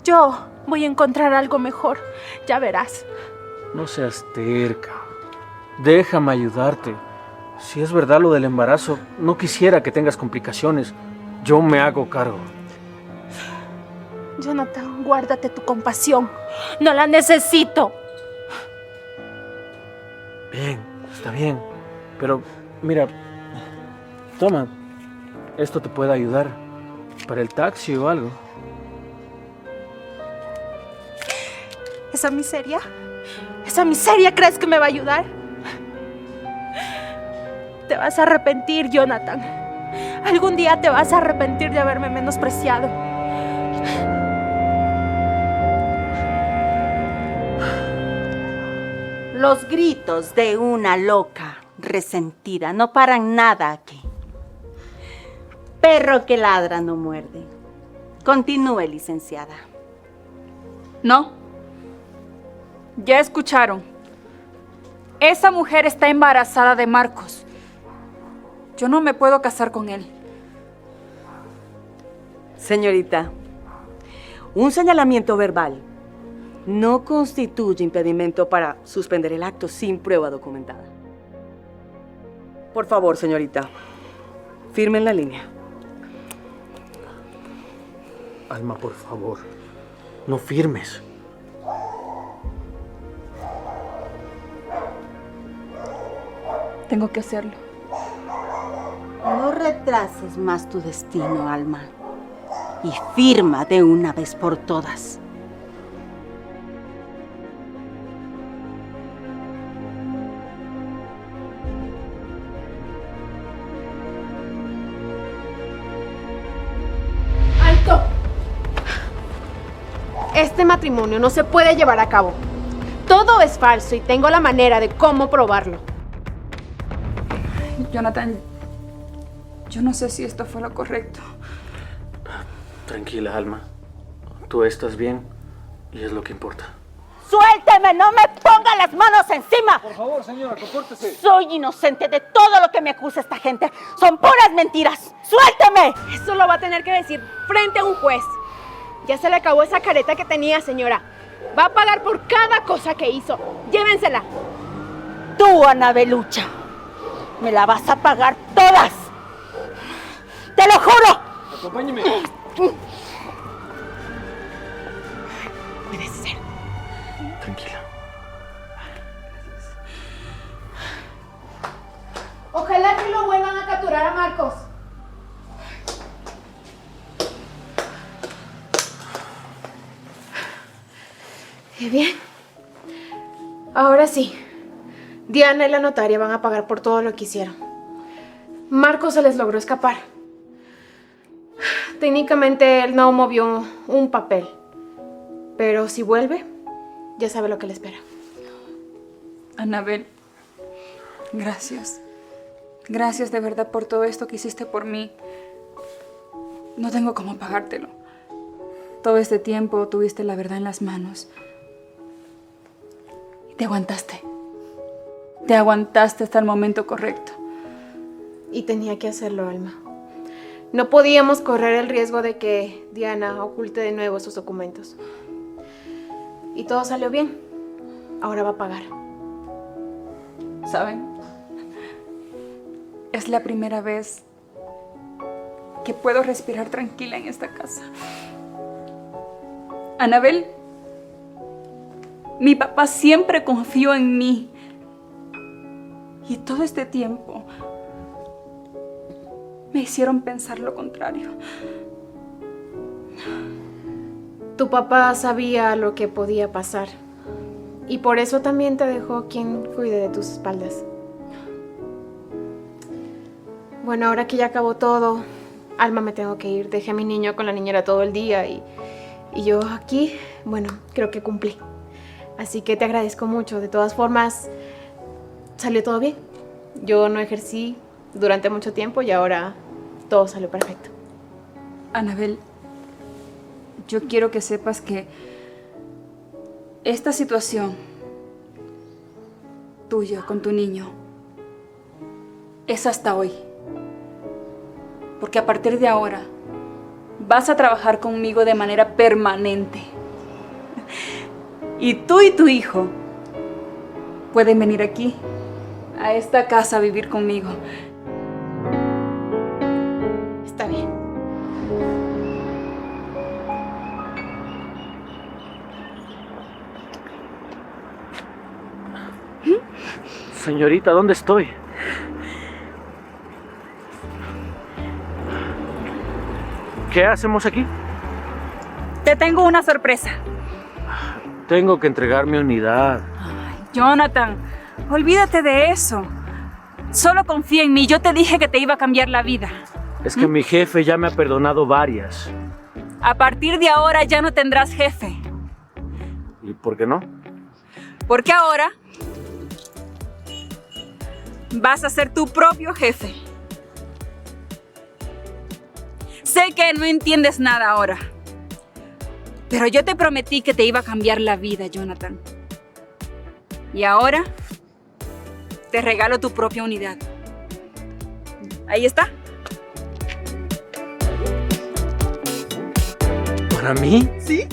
Yo voy a encontrar algo mejor, ya verás. No seas terca. Déjame ayudarte. Si es verdad lo del embarazo, no quisiera que tengas complicaciones. Yo me hago cargo. Jonathan, guárdate tu compasión. No la necesito. Bien, está bien. Pero, mira, toma. Esto te puede ayudar. Para el taxi o algo. ¿Esa miseria? ¿Esa miseria crees que me va a ayudar? Te vas a arrepentir, Jonathan. Algún día te vas a arrepentir de haberme menospreciado. Los gritos de una loca resentida no paran nada aquí. Perro que ladra no muerde. Continúe, licenciada. No. Ya escucharon. Esa mujer está embarazada de Marcos. Yo no me puedo casar con él. Señorita, un señalamiento verbal no constituye impedimento para suspender el acto sin prueba documentada. Por favor, señorita, firme en la línea. Alma, por favor, no firmes. Tengo que hacerlo. No retrases más tu destino, Alma. Y firma de una vez por todas. ¡Alto! Este matrimonio no se puede llevar a cabo. Todo es falso y tengo la manera de cómo probarlo. Jonathan, yo no sé si esto fue lo correcto. Tranquila, Alma. Tú estás bien y es lo que importa. ¡Suélteme! ¡No me ponga las manos encima! Por favor, señora, compórtese. Soy inocente de todo lo que me acusa esta gente. Son puras mentiras. ¡Suélteme! Eso lo va a tener que decir frente a un juez. Ya se le acabó esa careta que tenía, señora. Va a pagar por cada cosa que hizo. Llévensela. Tú, Anabelucha, me la vas a pagar todas. ¡Te lo juro! Acompáñeme. Puede ser. Tranquila. Ojalá que lo vuelvan a capturar a Marcos. Y bien. Ahora sí. Diana y la notaria van a pagar por todo lo que hicieron. Marcos se les logró escapar. Técnicamente él no movió un papel. Pero si vuelve, ya sabe lo que le espera. Anabel, gracias. Gracias de verdad por todo esto que hiciste por mí. No tengo cómo pagártelo. Todo este tiempo tuviste la verdad en las manos. Y te aguantaste. Te aguantaste hasta el momento correcto. Y tenía que hacerlo, Alma. No podíamos correr el riesgo de que Diana oculte de nuevo esos documentos. Y todo salió bien. Ahora va a pagar. ¿Saben? Es la primera vez que puedo respirar tranquila en esta casa. Anabel, mi papá siempre confió en mí. Y todo este tiempo me hicieron pensar lo contrario. Tu papá sabía lo que podía pasar. Y por eso también te dejó quien cuide de tus espaldas. Bueno, ahora que ya acabó todo, Alma, me tengo que ir. Dejé a mi niño con la niñera todo el día y yo aquí, bueno, creo que cumplí. Así que te agradezco mucho. De todas formas, salió todo bien. Yo no ejercí durante mucho tiempo y ahora todo salió perfecto. Anabel, yo quiero que sepas que esta situación tuya con tu niño es hasta hoy. Porque a partir de ahora vas a trabajar conmigo de manera permanente. Y tú y tu hijo pueden venir aquí, a esta casa, a vivir conmigo. Está bien. Señorita, ¿dónde estoy? ¿Qué hacemos aquí? Te tengo una sorpresa. Tengo que entregar mi unidad. Ay, Jonathan, olvídate de eso. Solo confía en mí. Yo te dije que te iba a cambiar la vida. Es que mi jefe ya me ha perdonado varias. A partir de ahora ya no tendrás jefe. ¿Y por qué no? Porque ahora vas a ser tu propio jefe. Sé que no entiendes nada ahora, pero yo te prometí que te iba a cambiar la vida, Jonathan. Y ahora te regalo tu propia unidad. Ahí está. ¿Para mí? ¿Sí?